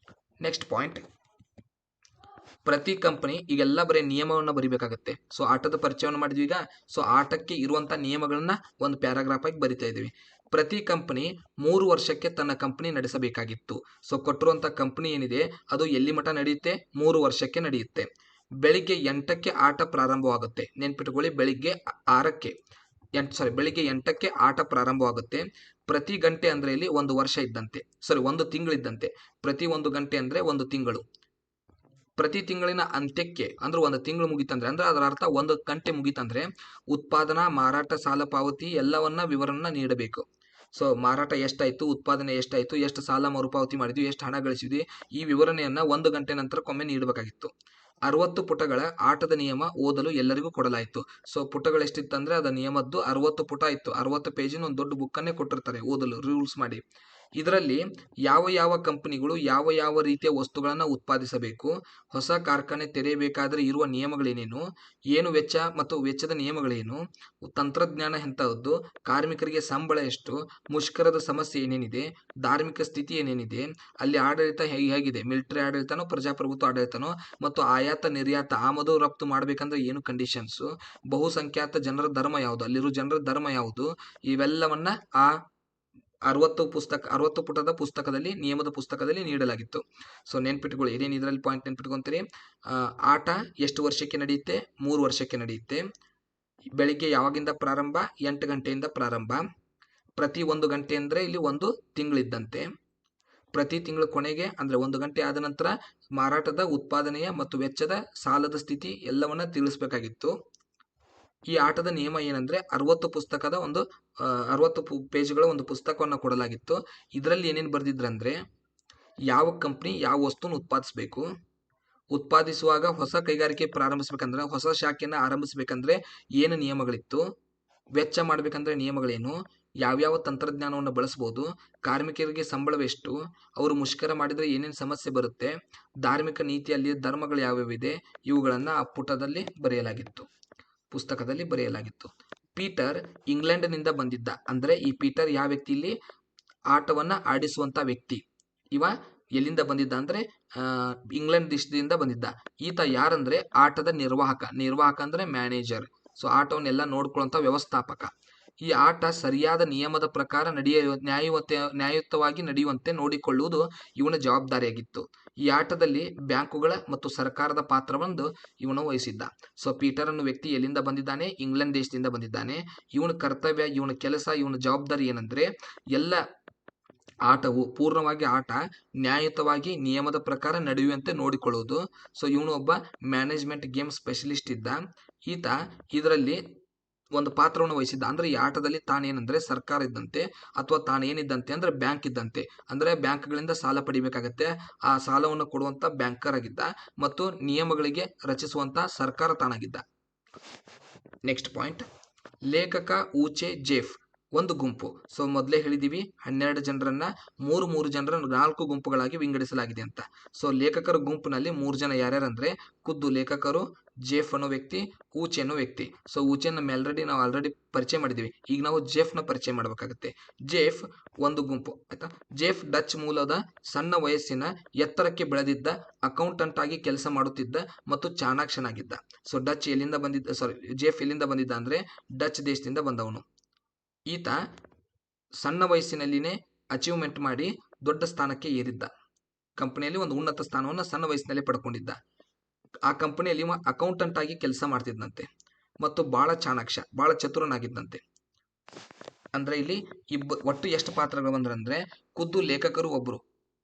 ನೆಕ್ಸ್ಟ್ ಪಾಯಿಂಟ್, ಪ್ರತಿ ಕಂಪನಿ ಈಗೆಲ್ಲ ಬರೀ ನಿಯಮವನ್ನ ಬರಿಬೇಕಾಗತ್ತೆ. ಸೊ ಆಟದ ಪರಿಚಯವನ್ನು ಮಾಡಿದ್ವಿ ಈಗ. ಸೊ ಆಟಕ್ಕೆ ಇರುವಂತ ನಿಯಮಗಳನ್ನ ಒಂದು ಪ್ಯಾರಾಗ್ರಾಫ್ ಆಗಿ ಬರಿತಾ ಇದೀವಿ. ಪ್ರತಿ ಕಂಪನಿ 3 ವರ್ಷಕ್ಕೆ ತನ್ನ ಕಂಪನಿ ನಡೆಸಬೇಕಾಗಿತ್ತು. ಸೊ ಕೊಟ್ಟಿರುವಂಥ ಕಂಪನಿ ಏನಿದೆ ಅದು ಎಲ್ಲಿ ಮಠ ನಡೆಯುತ್ತೆ? 3 ವರ್ಷಕ್ಕೆ ನಡೆಯುತ್ತೆ. ಬೆಳಿಗ್ಗೆ 8ಕ್ಕೆ ಆಟ ಪ್ರಾರಂಭವಾಗುತ್ತೆ. ನೆನ್ಪಿಟ್ಕೊಳ್ಳಿ, ಬೆಳಿಗ್ಗೆ 8ಕ್ಕೆ ಆಟ ಪ್ರಾರಂಭವಾಗುತ್ತೆ. ಪ್ರತಿ ಗಂಟೆ ಅಂದರೆ ಇಲ್ಲಿ 1 ವರ್ಷ ಇದ್ದಂತೆ, 1 ತಿಂಗಳಿದ್ದಂತೆ. ಪ್ರತಿ 1 ಗಂಟೆ ಅಂದರೆ 1 ತಿಂಗಳು. ಪ್ರತಿ ತಿಂಗಳಿನ ಅಂತ್ಯಕ್ಕೆ ಅಂದ್ರೆ 1 ತಿಂಗಳು ಮುಗಿತಂದ್ರೆ ಅಂದ್ರೆ ಅದರ ಅರ್ಥ 1 ಗಂಟೆ ಮುಗಿತಂದ್ರೆ ಉತ್ಪಾದನಾ, ಮಾರಾಟ, ಸಾಲ ಪಾವತಿ ಎಲ್ಲವನ್ನ ವಿವರನ್ನ ನೀಡಬೇಕು. ಸೊ ಮಾರಾಟ ಎಷ್ಟಾಯ್ತು, ಉತ್ಪಾದನೆ ಎಷ್ಟಾಯ್ತು, ಎಷ್ಟು ಸಾಲ ಮರುಪಾವತಿ ಮಾಡಿದ್ವಿ, ಎಷ್ಟು ಹಣ ಗಳಿಸಿದ್ವಿ, ಈ ವಿವರಣೆಯನ್ನ 1 ಗಂಟೆ ನಂತರಕ್ಕೊಮ್ಮೆ ನೀಡಬೇಕಾಗಿತ್ತು. 60 ಪುಟಗಳ ಆಟದ ನಿಯಮ ಓದಲು ಎಲ್ಲರಿಗೂ ಕೊಡಲಾಯಿತು. ಸೊ ಪುಟಗಳು ಎಷ್ಟಿತ್ತಂದ್ರೆ ಅದ ನಿಯಮದ್ದು 60 ಪುಟ ಇತ್ತು. 60 ಪೇಜಿನ ಒಂದು ದೊಡ್ಡ ಬುಕ್ಕನ್ನೇ ಕೊಟ್ಟಿರ್ತಾರೆ ಓದಲು, ರೂಲ್ಸ್ ಮಾಡಿ. ಇದರಲ್ಲಿ ಯಾವ ಯಾವ ಕಂಪನಿಗಳು ಯಾವ ಯಾವ ರೀತಿಯ ವಸ್ತುಗಳನ್ನು ಉತ್ಪಾದಿಸಬೇಕು, ಹೊಸ ಕಾರ್ಖಾನೆ ತೆರೆಯಬೇಕಾದ್ರೆ ಇರುವ ನಿಯಮಗಳೇನೇನು, ಏನು ವೆಚ್ಚ ಮತ್ತು ವೆಚ್ಚದ ನಿಯಮಗಳೇನು, ತಂತ್ರಜ್ಞಾನ ಎಂತಹದ್ದು, ಕಾರ್ಮಿಕರಿಗೆ ಸಂಬಳ ಎಷ್ಟು, ಮುಷ್ಕರದ ಸಮಸ್ಯೆ ಏನೇನಿದೆ, ಧಾರ್ಮಿಕ ಸ್ಥಿತಿ ಏನೇನಿದೆ, ಅಲ್ಲಿ ಆಡಳಿತ ಹೇಗಿದೆ, ಮಿಲಿಟರಿ ಆಡಳಿತನೋ ಪ್ರಜಾಪ್ರಭುತ್ವ ಆಡಳಿತನೋ, ಮತ್ತು ಆಯಾತ ನಿರ್ಯಾತ ಆಮದು ರಫ್ತು ಮಾಡಬೇಕಂದ್ರೆ ಏನು ಕಂಡೀಷನ್ಸು, ಬಹುಸಂಖ್ಯಾತ ಜನರ ಧರ್ಮ ಯಾವುದು, ಅಲ್ಲಿರೋ ಜನರ ಧರ್ಮ ಯಾವುದು, ಇವೆಲ್ಲವನ್ನ ಆ 60 ಪುಟದ ಪುಸ್ತಕದಲ್ಲಿ, ನಿಯಮದ ಪುಸ್ತಕದಲ್ಲಿ ನೀಡಲಾಗಿತ್ತು. ಸೊ ನೆನ್ಪಿಟ್ಕೊಳ್ಳಿ, ಏನೇನು ಇದರಲ್ಲಿ ಪಾಯಿಂಟ್ ನೆನ್ಪಿಟ್ಕೊಂತೀರಿ. ಆಟ ಎಷ್ಟು ವರ್ಷಕ್ಕೆ ನಡೆಯುತ್ತೆ? 3 ವರ್ಷಕ್ಕೆ ನಡೆಯುತ್ತೆ. ಬೆಳಿಗ್ಗೆ ಯಾವಾಗಿಂದ ಪ್ರಾರಂಭ? 8 ಗಂಟೆಯಿಂದ ಪ್ರಾರಂಭ. ಪ್ರತಿ 1 ಗಂಟೆ ಅಂದರೆ ಇಲ್ಲಿ 1 ತಿಂಗಳಿದ್ದಂತೆ. ಪ್ರತಿ ತಿಂಗಳ ಕೊನೆಗೆ ಅಂದರೆ 1 ಗಂಟೆ ಆದ ನಂತರ ಮಾರಾಟದ, ಉತ್ಪಾದನೆಯ ಮತ್ತು ವೆಚ್ಚದ, ಸಾಲದ ಸ್ಥಿತಿ ಎಲ್ಲವನ್ನ ತಿಳಿಸ್ಬೇಕಾಗಿತ್ತು. ಈ ಆಟದ ನಿಯಮ ಏನಂದ್ರೆ 60 ಪೇಜ್ಗಳ ಒಂದು ಪುಸ್ತಕವನ್ನು ಕೊಡಲಾಗಿತ್ತು. ಇದರಲ್ಲಿ ಏನೇನು ಬರೆದಿದ್ರಂದ್ರೆ ಯಾವ ಕಂಪ್ನಿ ಯಾವ ವಸ್ತುನ ಉತ್ಪಾದಿಸಬೇಕು, ಉತ್ಪಾದಿಸುವಾಗ ಹೊಸ ಕೈಗಾರಿಕೆ ಪ್ರಾರಂಭಿಸ್ಬೇಕಂದ್ರೆ, ಹೊಸ ಶಾಖೆಯನ್ನು ಆರಂಭಿಸ್ಬೇಕಂದ್ರೆ ಏನು ನಿಯಮಗಳಿತ್ತು, ವೆಚ್ಚ ಮಾಡ್ಬೇಕಂದ್ರೆ ನಿಯಮಗಳೇನು, ಯಾವ್ಯಾವ ತಂತ್ರಜ್ಞಾನವನ್ನು ಬಳಸ್ಬೋದು, ಕಾರ್ಮಿಕರಿಗೆ ಸಂಬಳವೆಷ್ಟು, ಅವರು ಮುಷ್ಕರ ಮಾಡಿದರೆ ಏನೇನು ಸಮಸ್ಯೆ ಬರುತ್ತೆ, ಧಾರ್ಮಿಕ ನೀತಿಯಲ್ಲಿ ಧರ್ಮಗಳು ಯಾವ್ಯಾವಿದೆ, ಇವುಗಳನ್ನು ಆ ಪುಟದಲ್ಲಿ ಬರೆಯಲಾಗಿತ್ತು, ಪುಸ್ತಕದಲ್ಲಿ ಬರೆಯಲಾಗಿತ್ತು. ಪೀಟರ್ ಇಂಗ್ಲೆಂಡ್ನಿಂದ ಬಂದಿದ್ದ. ಅಂದ್ರೆ ಈ ಪೀಟರ್ ಯಾವ ವ್ಯಕ್ತಿ? ಇಲ್ಲಿ ಆಟವನ್ನ ಆಡಿಸುವಂತ ವ್ಯಕ್ತಿ. ಇವ ಎಲ್ಲಿಂದ ಬಂದಿದ್ದ ಅಂದ್ರೆ ಇಂಗ್ಲೆಂಡ್ ದೇಶದಿಂದ ಬಂದಿದ್ದ. ಈತ ಯಾರಂದ್ರೆ ಆಟದ ನಿರ್ವಾಹಕ ಅಂದ್ರೆ ಮ್ಯಾನೇಜರ್. ಸೊ ಆಟವನ್ನೆಲ್ಲ ನೋಡ್ಕೊಳ್ಳುವಂತ ವ್ಯವಸ್ಥಾಪಕ. ಈ ಆಟ ಸರಿಯಾದ ನಿಯಮದ ಪ್ರಕಾರ ನ್ಯಾಯಯುತವಾಗಿ ನಡೆಯುವಂತೆ ನೋಡಿಕೊಳ್ಳುವುದು ಇವನ ಜವಾಬ್ದಾರಿಯಾಗಿತ್ತು. ಈ ಆಟದಲ್ಲಿ ಬ್ಯಾಂಕುಗಳ ಮತ್ತು ಸರ್ಕಾರದ ಪಾತ್ರವನ್ನು ಇವನು ವಹಿಸಿದ್ದ. ಸೊ ಪೀಟರ್ ಅನ್ನೋ ವ್ಯಕ್ತಿ ಎಲ್ಲಿಂದ ಬಂದಿದ್ದಾನೆ? ಇಂಗ್ಲೆಂಡ್ ದೇಶದಿಂದ ಬಂದಿದ್ದಾನೆ. ಇವನ ಕರ್ತವ್ಯ, ಇವನ ಕೆಲಸ, ಇವನ ಜವಾಬ್ದಾರಿ ಏನಂದ್ರೆ ಎಲ್ಲ ಆಟವು ಪೂರ್ಣವಾಗಿ ಆಟ ನ್ಯಾಯಯುತವಾಗಿ ನಿಯಮದ ಪ್ರಕಾರ ನಡೆಯುವಂತೆ ನೋಡಿಕೊಳ್ಳುವುದು. ಸೊ ಇವನು ಒಬ್ಬ ಮ್ಯಾನೇಜ್ಮೆಂಟ್ ಗೇಮ್ ಸ್ಪೆಷಲಿಸ್ಟ್ ಇದ್ದ. ಈತ ಇದರಲ್ಲಿ ಒಂದು ಪಾತ್ರವನ್ನು ವಹಿಸಿದ್ದ. ಅಂದ್ರೆ ಈ ಆಟದಲ್ಲಿ ತಾನೇನಂದ್ರೆ ಸರ್ಕಾರ ಇದ್ದಂತೆ, ಅಥವಾ ತಾನೇನಿದ್ದಂತೆ ಅಂದ್ರೆ ಬ್ಯಾಂಕ್ ಇದ್ದಂತೆ. ಅಂದ್ರೆ ಬ್ಯಾಂಕ್ಗಳಿಂದ ಸಾಲ ಪಡಿಬೇಕಾಗತ್ತೆ, ಆ ಸಾಲವನ್ನು ಕೊಡುವಂತ ಬ್ಯಾಂಕರ್ ಆಗಿದ್ದ, ಮತ್ತು ನಿಯಮಗಳಿಗೆ ರಚಿಸುವಂತ ಸರ್ಕಾರ ತಾನಾಗಿದ್ದ. ನೆಕ್ಸ್ಟ್ ಪಾಯಿಂಟ್, ಲೇಖಕ ಊಚೆ ಜೆಫ್ ಒಂದು ಗುಂಪು. ಸೊ ಮೊದಲೇ ಹೇಳಿದೀವಿ 12 ಜನರನ್ನ 3 ಜನರ 4 ಗುಂಪುಗಳಾಗಿ ವಿಂಗಡಿಸಲಾಗಿದೆ ಅಂತ. ಸೊ ಲೇಖಕರ ಗುಂಪಿನಲ್ಲಿ 3 ಜನ ಯಾರ್ಯಾರಂದ್ರೆ ಖುದ್ದು ಲೇಖಕರು, ಜೆಫ್ ಅನ್ನೋ ವ್ಯಕ್ತಿ, ಊಚೆ ಅನ್ನೋ ವ್ಯಕ್ತಿ. ಸೊ ಊಚೆನ ನಾವು ಆಲ್ರೆಡಿ ಪರಿಚಯ ಮಾಡಿದೀವಿ. ಈಗ ನಾವು ಜೆಫ್ನ ಪರಿಚಯ ಮಾಡಬೇಕಾಗುತ್ತೆ. ಜೆಫ್ ಒಂದು ಗುಂಪು, ಆಯ್ತಾ. ಜೆಫ್ ಡಚ್ ಮೂಲದ, ಸಣ್ಣ ವಯಸ್ಸಿನ, ಎತ್ತರಕ್ಕೆ ಬೆಳೆದಿದ್ದ, ಅಕೌಂಟೆಂಟ್ ಆಗಿ ಕೆಲಸ ಮಾಡುತ್ತಿದ್ದ ಮತ್ತು ಚಾಣಾಕ್ಷನಾಗಿದ್ದ. ಸೊ ಜೆಫ್ ಎಲ್ಲಿಂದ ಬಂದಿದ್ದ ಅಂದ್ರೆ ಡಚ್ ದೇಶದಿಂದ ಬಂದವನು. ಈತ ಸಣ್ಣ ವಯಸ್ಸಿನಲ್ಲಿನೇ ಅಚೀವ್ಮೆಂಟ್ ಮಾಡಿ ದೊಡ್ಡ ಸ್ಥಾನಕ್ಕೆ ಏರಿದ್ದ. ಕಂಪನಿಯಲ್ಲಿ ಒಂದು ಉನ್ನತ ಸ್ಥಾನವನ್ನು ಸಣ್ಣ ವಯಸ್ಸಿನಲ್ಲಿ ಪಡ್ಕೊಂಡಿದ್ದ. ಆ ಕಂಪನಿಯಲ್ಲಿ ಅಕೌಂಟೆಂಟ್ ಆಗಿ ಕೆಲಸ ಮಾಡ್ತಿದ್ದಂತೆ ಮತ್ತು ಬಹಳ ಚಾಣಾಕ್ಷ, ಬಹಳ ಚತುರನಾಗಿದ್ದಂತೆ. ಅಂದ್ರೆ ಇಲ್ಲಿ ಒಟ್ಟು ಎಷ್ಟು ಪಾತ್ರಗಳು ಬಂದ್ರಂದ್ರೆ ಖುದ್ದು ಲೇಖಕರು ಒಬ್ರು,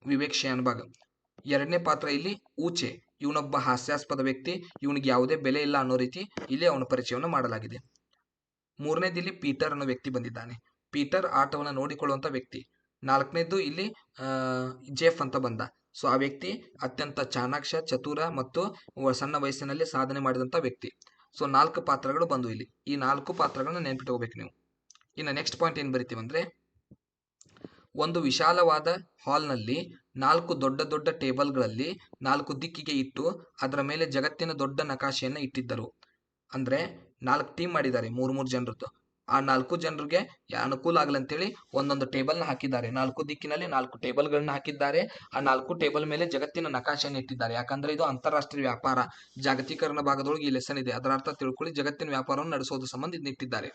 ವಿವೇಕ್ ಶಾನ್ಭಾಗ್. ಎರಡನೇ ಪಾತ್ರ ಇಲ್ಲಿ ಊಚೆ, ಇವನೊಬ್ಬ ಹಾಸ್ಯಾಸ್ಪದ ವ್ಯಕ್ತಿ, ಇವನಿಗೆ ಯಾವುದೇ ಬೆಲೆ ಇಲ್ಲ ಅನ್ನೋ ರೀತಿ ಇಲ್ಲಿ ಅವನ ಪರಿಚಯವನ್ನು ಮಾಡಲಾಗಿದೆ. ಮೂರನೇದು ಇಲ್ಲಿ ಪೀಟರ್ ಅನ್ನೋ ವ್ಯಕ್ತಿ ಬಂದಿದ್ದಾನೆ. ಪೀಟರ್ ಆಟವನ್ನು ನೋಡಿಕೊಳ್ಳುವಂತ ವ್ಯಕ್ತಿ. ನಾಲ್ಕನೇದು ಇಲ್ಲಿ ಜೆಫ್ ಅಂತ ಬಂದ. ಸೊ ಆ ವ್ಯಕ್ತಿ ಅತ್ಯಂತ ಚಾಣಾಕ್ಷ, ಚತುರ ಮತ್ತು ಸಣ್ಣ ವಯಸ್ಸಿನಲ್ಲಿ ಸಾಧನೆ ಮಾಡಿದಂತ ವ್ಯಕ್ತಿ. ಸೊ 4 ಪಾತ್ರಗಳು ಬಂದು ಇಲ್ಲಿ. ಈ 4 ಪಾತ್ರಗಳನ್ನ ನೆನ್ಪಿಟ್ಕೋಬೇಕು ನೀವು. ಇನ್ನು ನೆಕ್ಸ್ಟ್ ಪಾಯಿಂಟ್ ಏನ್ ಬರಿತೀವಿ ಅಂದ್ರೆ, ಒಂದು ವಿಶಾಲವಾದ ಹಾಲ್ನಲ್ಲಿ 4 ದೊಡ್ಡ ದೊಡ್ಡ ಟೇಬಲ್ಗಳಲ್ಲಿ 4 ದಿಕ್ಕಿಗೆ ಇಟ್ಟು ಅದರ ಮೇಲೆ ಜಗತ್ತಿನ ದೊಡ್ಡ ನಕಾಶೆಯನ್ನು ಇಟ್ಟಿದ್ದರು. ಅಂದ್ರೆ 4 ಟೀಮ್ ಮಾಡಿದ್ದಾರೆ, 3 ಜನರದ್ದು. ಆ 4 ಜನರಿಗೆ ಅನುಕೂಲ ಆಗಲಂತೇಳಿ ಒಂದೊಂದು ಟೇಬಲ್ನ ಹಾಕಿದ್ದಾರೆ. 4 ದಿಕ್ಕಿನಲ್ಲಿ 4 ಟೇಬಲ್ಗಳನ್ನ ಹಾಕಿದ್ದಾರೆ. ಆ 4 ಟೇಬಲ್ ಮೇಲೆ ಜಗತ್ತಿನ ನಕಾಶೆಯನ್ನು ಇಟ್ಟಿದ್ದಾರೆ. ಯಾಕಂದ್ರೆ ಇದು ಅಂತಾರಾಷ್ಟ್ರೀಯ ವ್ಯಾಪಾರ, ಜಾಗತೀಕರಣ ಭಾಗದೊಳಗೆ ಈ ಲೆಸನ್ ಇದೆ. ಅದರ ಅರ್ಥ ತಿಳ್ಕೊಳ್ಳಿ, ಜಗತ್ತಿನ ವ್ಯಾಪಾರವನ್ನು ನಡೆಸೋದು ಸಂಬಂಧ ಇದನ್ನ ಇಟ್ಟಿದ್ದಾರೆ.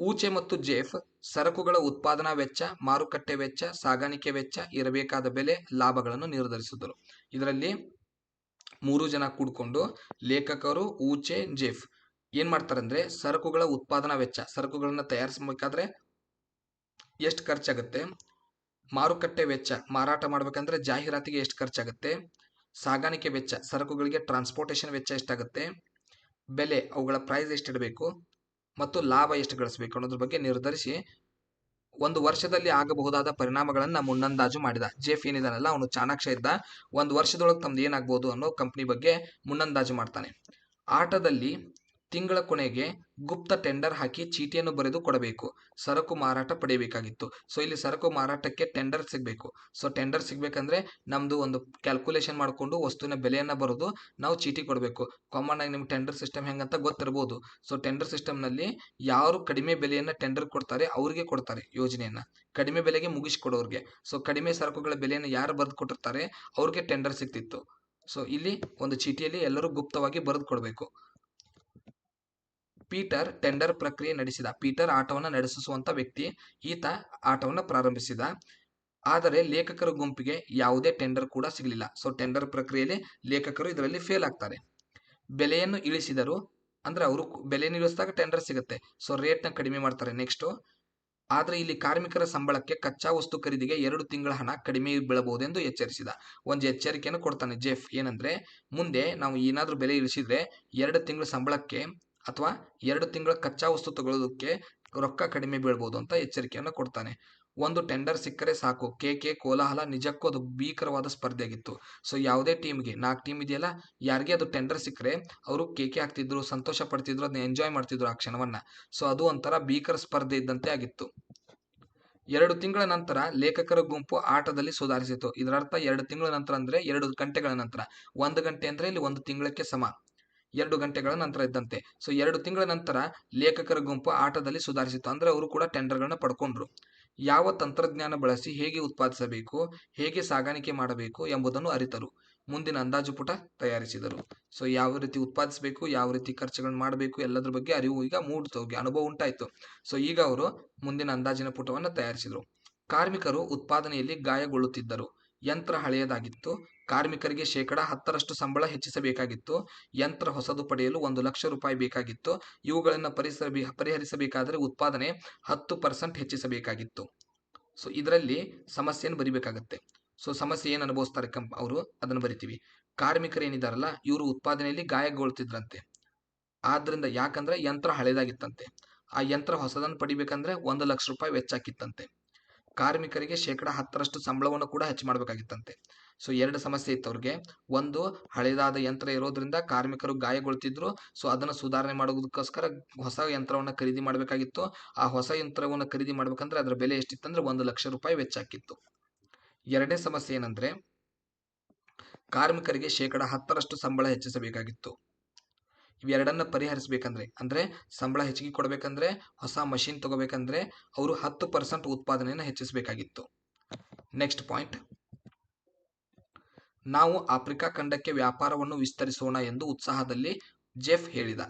ಊಚೆ ಮತ್ತು ಜೆಫ್ ಸರಕುಗಳ ಉತ್ಪಾದನಾ ವೆಚ್ಚ, ಮಾರುಕಟ್ಟೆ ವೆಚ್ಚ, ಸಾಗಾಣಿಕೆ ವೆಚ್ಚ, ಇರಬೇಕಾದ ಬೆಲೆ, ಲಾಭಗಳನ್ನು ನಿರ್ಧರಿಸಿದರು. ಇದರಲ್ಲಿ 3 ಜನ ಕೂಡ್ಕೊಂಡು ಲೇಖಕರು, ಊಚೆ, ಜೆಫ್ ಏನ್ ಮಾಡ್ತಾರಂದ್ರೆ ಸರಕುಗಳ ಉತ್ಪಾದನಾ ವೆಚ್ಚ, ಸರಕುಗಳನ್ನ ತಯಾರಿಸಬೇಕಾದ್ರೆ ಎಷ್ಟು ಖರ್ಚಾಗುತ್ತೆ, ಮಾರುಕಟ್ಟೆ ವೆಚ್ಚ, ಮಾರಾಟ ಮಾಡ್ಬೇಕಂದ್ರೆ ಜಾಹೀರಾತಿಗೆ ಎಷ್ಟು ಖರ್ಚಾಗುತ್ತೆ, ಸಾಗಾಣಿಕೆ ವೆಚ್ಚ, ಸರಕುಗಳಿಗೆ ಟ್ರಾನ್ಸ್ಪೋರ್ಟೇಷನ್ ವೆಚ್ಚ ಎಷ್ಟಾಗುತ್ತೆ, ಬೆಲೆ, ಅವುಗಳ ಪ್ರೈಸ್ ಎಷ್ಟಿಡಬೇಕು ಮತ್ತು ಲಾಭ ಎಷ್ಟು ಗಳಿಸಬೇಕು ಅನ್ನೋದ್ರ ಬಗ್ಗೆ ನಿರ್ಧರಿಸಿ ಒಂದು ವರ್ಷದಲ್ಲಿ ಆಗಬಹುದಾದ ಪರಿಣಾಮಗಳನ್ನ ಮುನ್ನಂದಾಜು ಮಾಡಿದ. ಜೆಫ್ ಏನಿದಾನಲ್ಲ ಅವನು ಚಾಣಾಕ್ಷ ಇದ್ದ. ಒಂದು ವರ್ಷದೊಳಗೆ ತಮ್ದು ಏನಾಗ್ಬೋದು ಅನ್ನೋ ಕಂಪ್ನಿ ಬಗ್ಗೆ ಮುನ್ನಂದಾಜು ಮಾಡ್ತಾನೆ. ಆಟದಲ್ಲಿ ತಿಂಗಳ ಕೊನೆಗೆ ಗುಪ್ತ ಟೆಂಡರ್ ಹಾಕಿ ಚೀಟಿಯನ್ನು ಬರೆದು ಕೊಡಬೇಕು. ಸರಕು ಮಾರಾಟ ಪಡೆಯಬೇಕಾಗಿತ್ತು. ಸೊ ಇಲ್ಲಿ ಸರಕು ಮಾರಾಟಕ್ಕೆ ಟೆಂಡರ್ ಸಿಗಬೇಕು. ಸೊ ಟೆಂಡರ್ ಸಿಗ್ಬೇಕಂದ್ರೆ ನಮ್ದು ಒಂದು ಕ್ಯಾಲ್ಕುಲೇಷನ್ ಮಾಡಿಕೊಂಡು ವಸ್ತುವಿನ ಬೆಲೆಯನ್ನ ಬರೋದು ನಾವು ಚೀಟಿ ಕೊಡಬೇಕು. ಕಾಮನ್ ಆಗಿ ನಿಮ್ಗೆ ಟೆಂಡರ್ ಸಿಸ್ಟಮ್ ಹೆಂಗಂತ ಗೊತ್ತಿರ್ಬೋದು. ಸೊ ಟೆಂಡರ್ ಸಿಸ್ಟಮ್ನಲ್ಲಿ ಯಾರು ಕಡಿಮೆ ಬೆಲೆಯನ್ನ ಟೆಂಡರ್ ಕೊಡ್ತಾರೆ ಅವ್ರಿಗೆ ಕೊಡ್ತಾರೆ ಯೋಜನೆಯನ್ನ, ಕಡಿಮೆ ಬೆಲೆಗೆ ಮುಗಿಸ್ಕೊಡೋರ್ಗೆ. ಸೊ ಕಡಿಮೆ ಸರಕುಗಳ ಬೆಲೆಯನ್ನು ಯಾರು ಬರೆದು ಕೊಟ್ಟಿರ್ತಾರೆ ಅವ್ರಿಗೆ ಟೆಂಡರ್ ಸಿಗ್ತಿತ್ತು. ಸೊ ಇಲ್ಲಿ ಒಂದು ಚೀಟಿಯಲ್ಲಿ ಎಲ್ಲರೂ ಗುಪ್ತವಾಗಿ ಬರೆದು ಕೊಡಬೇಕು. ಪೀಟರ್ ಟೆಂಡರ್ ಪ್ರಕ್ರಿಯೆ ನಡೆಸಿದ. ಪೀಟರ್ ಆಟವನ್ನು ನಡೆಸುವಂತ ವ್ಯಕ್ತಿ. ಈತ ಆಟವನ್ನು ಪ್ರಾರಂಭಿಸಿದ. ಆದರೆ ಲೇಖಕರ ಗುಂಪಿಗೆ ಯಾವುದೇ ಟೆಂಡರ್ ಕೂಡ ಸಿಗಲಿಲ್ಲ. ಸೊ ಟೆಂಡರ್ ಪ್ರಕ್ರಿಯೆಯಲ್ಲಿ ಲೇಖಕರು ಇದರಲ್ಲಿ ಫೇಲ್ ಆಗ್ತಾರೆ. ಬೆಲೆಯನ್ನು ಇಳಿಸಿದರು, ಅಂದ್ರೆ ಅವರು ಬೆಲೆಯನ್ನು ಇಳಿಸಿದಾಗ ಟೆಂಡರ್ ಸಿಗುತ್ತೆ. ಸೊ ರೇಟ್ನ ಕಡಿಮೆ ಮಾಡ್ತಾರೆ. ನೆಕ್ಸ್ಟ್, ಆದ್ರೆ ಇಲ್ಲಿ ಕಾರ್ಮಿಕರ ಸಂಬಳಕ್ಕೆ, ಕಚ್ಚಾ ವಸ್ತು ಖರೀದಿಗೆ 2 ತಿಂಗಳ ಹಣ ಕಡಿಮೆ ಬೀಳಬಹುದೆಂದು ಎಚ್ಚರಿಸಿದ. ಒಂದು ಎಚ್ಚರಿಕೆಯನ್ನು ಕೊಡ್ತಾನೆ ಜೆಫ್. ಏನಂದ್ರೆ ಮುಂದೆ ನಾವು ಏನಾದ್ರೂ ಬೆಲೆ ಇಳಿಸಿದ್ರೆ 2 ತಿಂಗಳ ಸಂಬಳಕ್ಕೆ ಅಥವಾ 2 ತಿಂಗಳ ಕಚ್ಚಾ ವಸ್ತು ತಗೊಳ್ಳೋದಕ್ಕೆ ರೊಕ್ಕ ಕಡಿಮೆ ಬೀಳ್ಬೋದು ಅಂತ ಎಚ್ಚರಿಕೆಯನ್ನು ಕೊಡ್ತಾನೆ. ಒಂದು ಟೆಂಡರ್ ಸಿಕ್ಕರೆ ಸಾಕು. ಕೆ ಕೋಲಾಹಲ. ನಿಜಕ್ಕೂ ಅದು ಭೀಕರವಾದ ಸ್ಪರ್ಧೆಯಾಗಿತ್ತು. ಸೊ ಯಾವುದೇ ಟೀಮ್ಗೆ 4 ಟೀಮ್ ಇದೆಯಲ್ಲ, ಯಾರಿಗೆ ಅದು ಟೆಂಡರ್ ಸಿಕ್ಕರೆ ಅವರು ಕೇಕೆ ಹಾಕ್ತಿದ್ರು, ಸಂತೋಷ ಪಡ್ತಿದ್ರು, ಅದನ್ನ ಎಂಜಾಯ್ ಮಾಡ್ತಿದ್ರು ಆ ಕ್ಷಣವನ್ನ. ಸೊ ಅದು ಒಂಥರ ಭೀಕರ ಸ್ಪರ್ಧೆ ಇದ್ದಂತೆ ಆಗಿತ್ತು. 2 ತಿಂಗಳ ನಂತರ ಲೇಖಕರ ಗುಂಪು ಆಟದಲ್ಲಿ ಸುಧಾರಿಸಿತು. ಇದರರ್ಥ 2 ತಿಂಗಳ ನಂತರ ಅಂದ್ರೆ 2 ಗಂಟೆಗಳ ನಂತರ. 1 ಗಂಟೆ ಅಂದ್ರೆ ಇಲ್ಲಿ 1 ತಿಂಗಳಕ್ಕೆ ಸಮ. 2 ಗಂಟೆಗಳ ನಂತರ ಇದ್ದಂತೆ. ಸೊ 2 ತಿಂಗಳ ನಂತರ ಲೇಖಕರ ಗುಂಪು ಆಟದಲ್ಲಿ ಸುಧಾರಿಸಿತು. ಅಂದ್ರೆ ಅವರು ಕೂಡ ಟೆಂಡರ್ಗಳನ್ನ ಪಡ್ಕೊಂಡ್ರು. ಯಾವ ತಂತ್ರಜ್ಞಾನ ಬಳಸಿ ಹೇಗೆ ಉತ್ಪಾದಿಸಬೇಕು, ಹೇಗೆ ಸಾಗಾಣಿಕೆ ಮಾಡಬೇಕು ಎಂಬುದನ್ನು ಅರಿತರು. ಮುಂದಿನ ಅಂದಾಜು ಪುಟ ತಯಾರಿಸಿದರು. ಸೊ ಯಾವ ರೀತಿ ಉತ್ಪಾದಿಸಬೇಕು, ಯಾವ ರೀತಿ ಖರ್ಚುಗಳನ್ನು ಮಾಡಬೇಕು ಎಲ್ಲದ್ರ ಬಗ್ಗೆ ಅರಿವು ಈಗ ಮೂಡ್ತು, ಅನುಭವ ಉಂಟಾಯ್ತು. ಸೊ ಈಗ ಅವರು ಮುಂದಿನ ಅಂದಾಜಿನ ಪುಟವನ್ನು ತಯಾರಿಸಿದರು. ಕಾರ್ಮಿಕರು ಉತ್ಪಾದನೆಯಲ್ಲಿ ಗಾಯಗೊಳ್ಳುತ್ತಿದ್ದರು. ಯಂತ್ರ ಹಳೆಯದಾಗಿತ್ತು. ಕಾರ್ಮಿಕರಿಗೆ 10% ಸಂಬಳ ಹೆಚ್ಚಿಸಬೇಕಾಗಿತ್ತು. ಯಂತ್ರ ಹೊಸದು ಪಡೆಯಲು 1 ಲಕ್ಷ ರೂಪಾಯಿ ಬೇಕಾಗಿತ್ತು. ಇವುಗಳನ್ನು ಪರಿಹರಿಸಬೇಕಾದರೆ ಉತ್ಪಾದನೆ 10% ಹೆಚ್ಚಿಸಬೇಕಾಗಿತ್ತು. ಸೊ ಇದರಲ್ಲಿ ಸಮಸ್ಯೆಯನ್ನು ಬರಿಬೇಕಾಗತ್ತೆ. ಸೊ ಸಮಸ್ಯೆ ಏನು ಅನುಭವಿಸ್ತಾರೆ ಅವರು ಅದನ್ನು ಬರಿತೀವಿ. ಕಾರ್ಮಿಕರು ಏನಿದಾರಲ್ಲ ಇವರು ಉತ್ಪಾದನೆಯಲ್ಲಿ ಗಾಯಗೊಳ್ತಿದ್ರಂತೆ. ಆದ್ರಿಂದ ಯಾಕಂದ್ರೆ ಯಂತ್ರ ಹಳೆದಾಗಿತ್ತಂತೆ. ಆ ಯಂತ್ರ ಹೊಸದನ್ನು ಪಡಿಬೇಕಂದ್ರೆ 1 ಲಕ್ಷ ರೂಪಾಯಿ ವೆಚ್ಚ ಹಾಕಿತ್ತಂತೆ. ಕಾರ್ಮಿಕರಿಗೆ 10% ಸಂಬಳವನ್ನು ಕೂಡ ಹೆಚ್ಚು ಮಾಡಬೇಕಾಗಿತ್ತಂತೆ. ಸೊ 2 ಸಮಸ್ಯೆ ಇತ್ತು ಅವ್ರಿಗೆ. ಒಂದು, ಹಳೆದಾದ ಯಂತ್ರ ಇರೋದ್ರಿಂದ ಕಾರ್ಮಿಕರು ಗಾಯಗೊಳ್ತಿದ್ರು. ಸೊ ಅದನ್ನು ಸುಧಾರಣೆ ಮಾಡೋದಕ್ಕೋಸ್ಕರ ಹೊಸ ಯಂತ್ರವನ್ನು ಖರೀದಿ ಮಾಡಬೇಕಾಗಿತ್ತು. ಆ ಹೊಸ ಯಂತ್ರವನ್ನು ಖರೀದಿ ಮಾಡ್ಬೇಕಂದ್ರೆ ಅದರ ಬೆಲೆ ಎಷ್ಟಿತ್ತಂದ್ರೆ 1 ಲಕ್ಷ ರೂಪಾಯಿ ವೆಚ್ಚ ಹಾಕಿತ್ತು. 2ನೇ ಸಮಸ್ಯೆ ಏನಂದ್ರೆ ಕಾರ್ಮಿಕರಿಗೆ 10% ಸಂಬಳ ಹೆಚ್ಚಿಸಬೇಕಾಗಿತ್ತು. ಇವೆರಡನ್ನ ಪರಿಹರಿಸಬೇಕಂದ್ರೆ, ಅಂದ್ರೆ ಸಂಬಳ ಹೆಚ್ಚಿಗೆ ಕೊಡಬೇಕಂದ್ರೆ, ಹೊಸ ಮಷಿನ್ ತಗೋಬೇಕಂದ್ರೆ ಅವರು 10% ಉತ್ಪಾದನೆಯನ್ನು ಹೆಚ್ಚಿಸಬೇಕಾಗಿತ್ತು. ನೆಕ್ಸ್ಟ್ ಪಾಯಿಂಟ್, ನಾವು ಆಫ್ರಿಕಾ ಖಂಡಕ್ಕೆ ವ್ಯಾಪಾರವನ್ನು ವಿಸ್ತರಿಸೋಣ ಎಂದು ಉತ್ಸಾಹದಲ್ಲಿ ಜೆಫ್ ಹೇಳಿದ.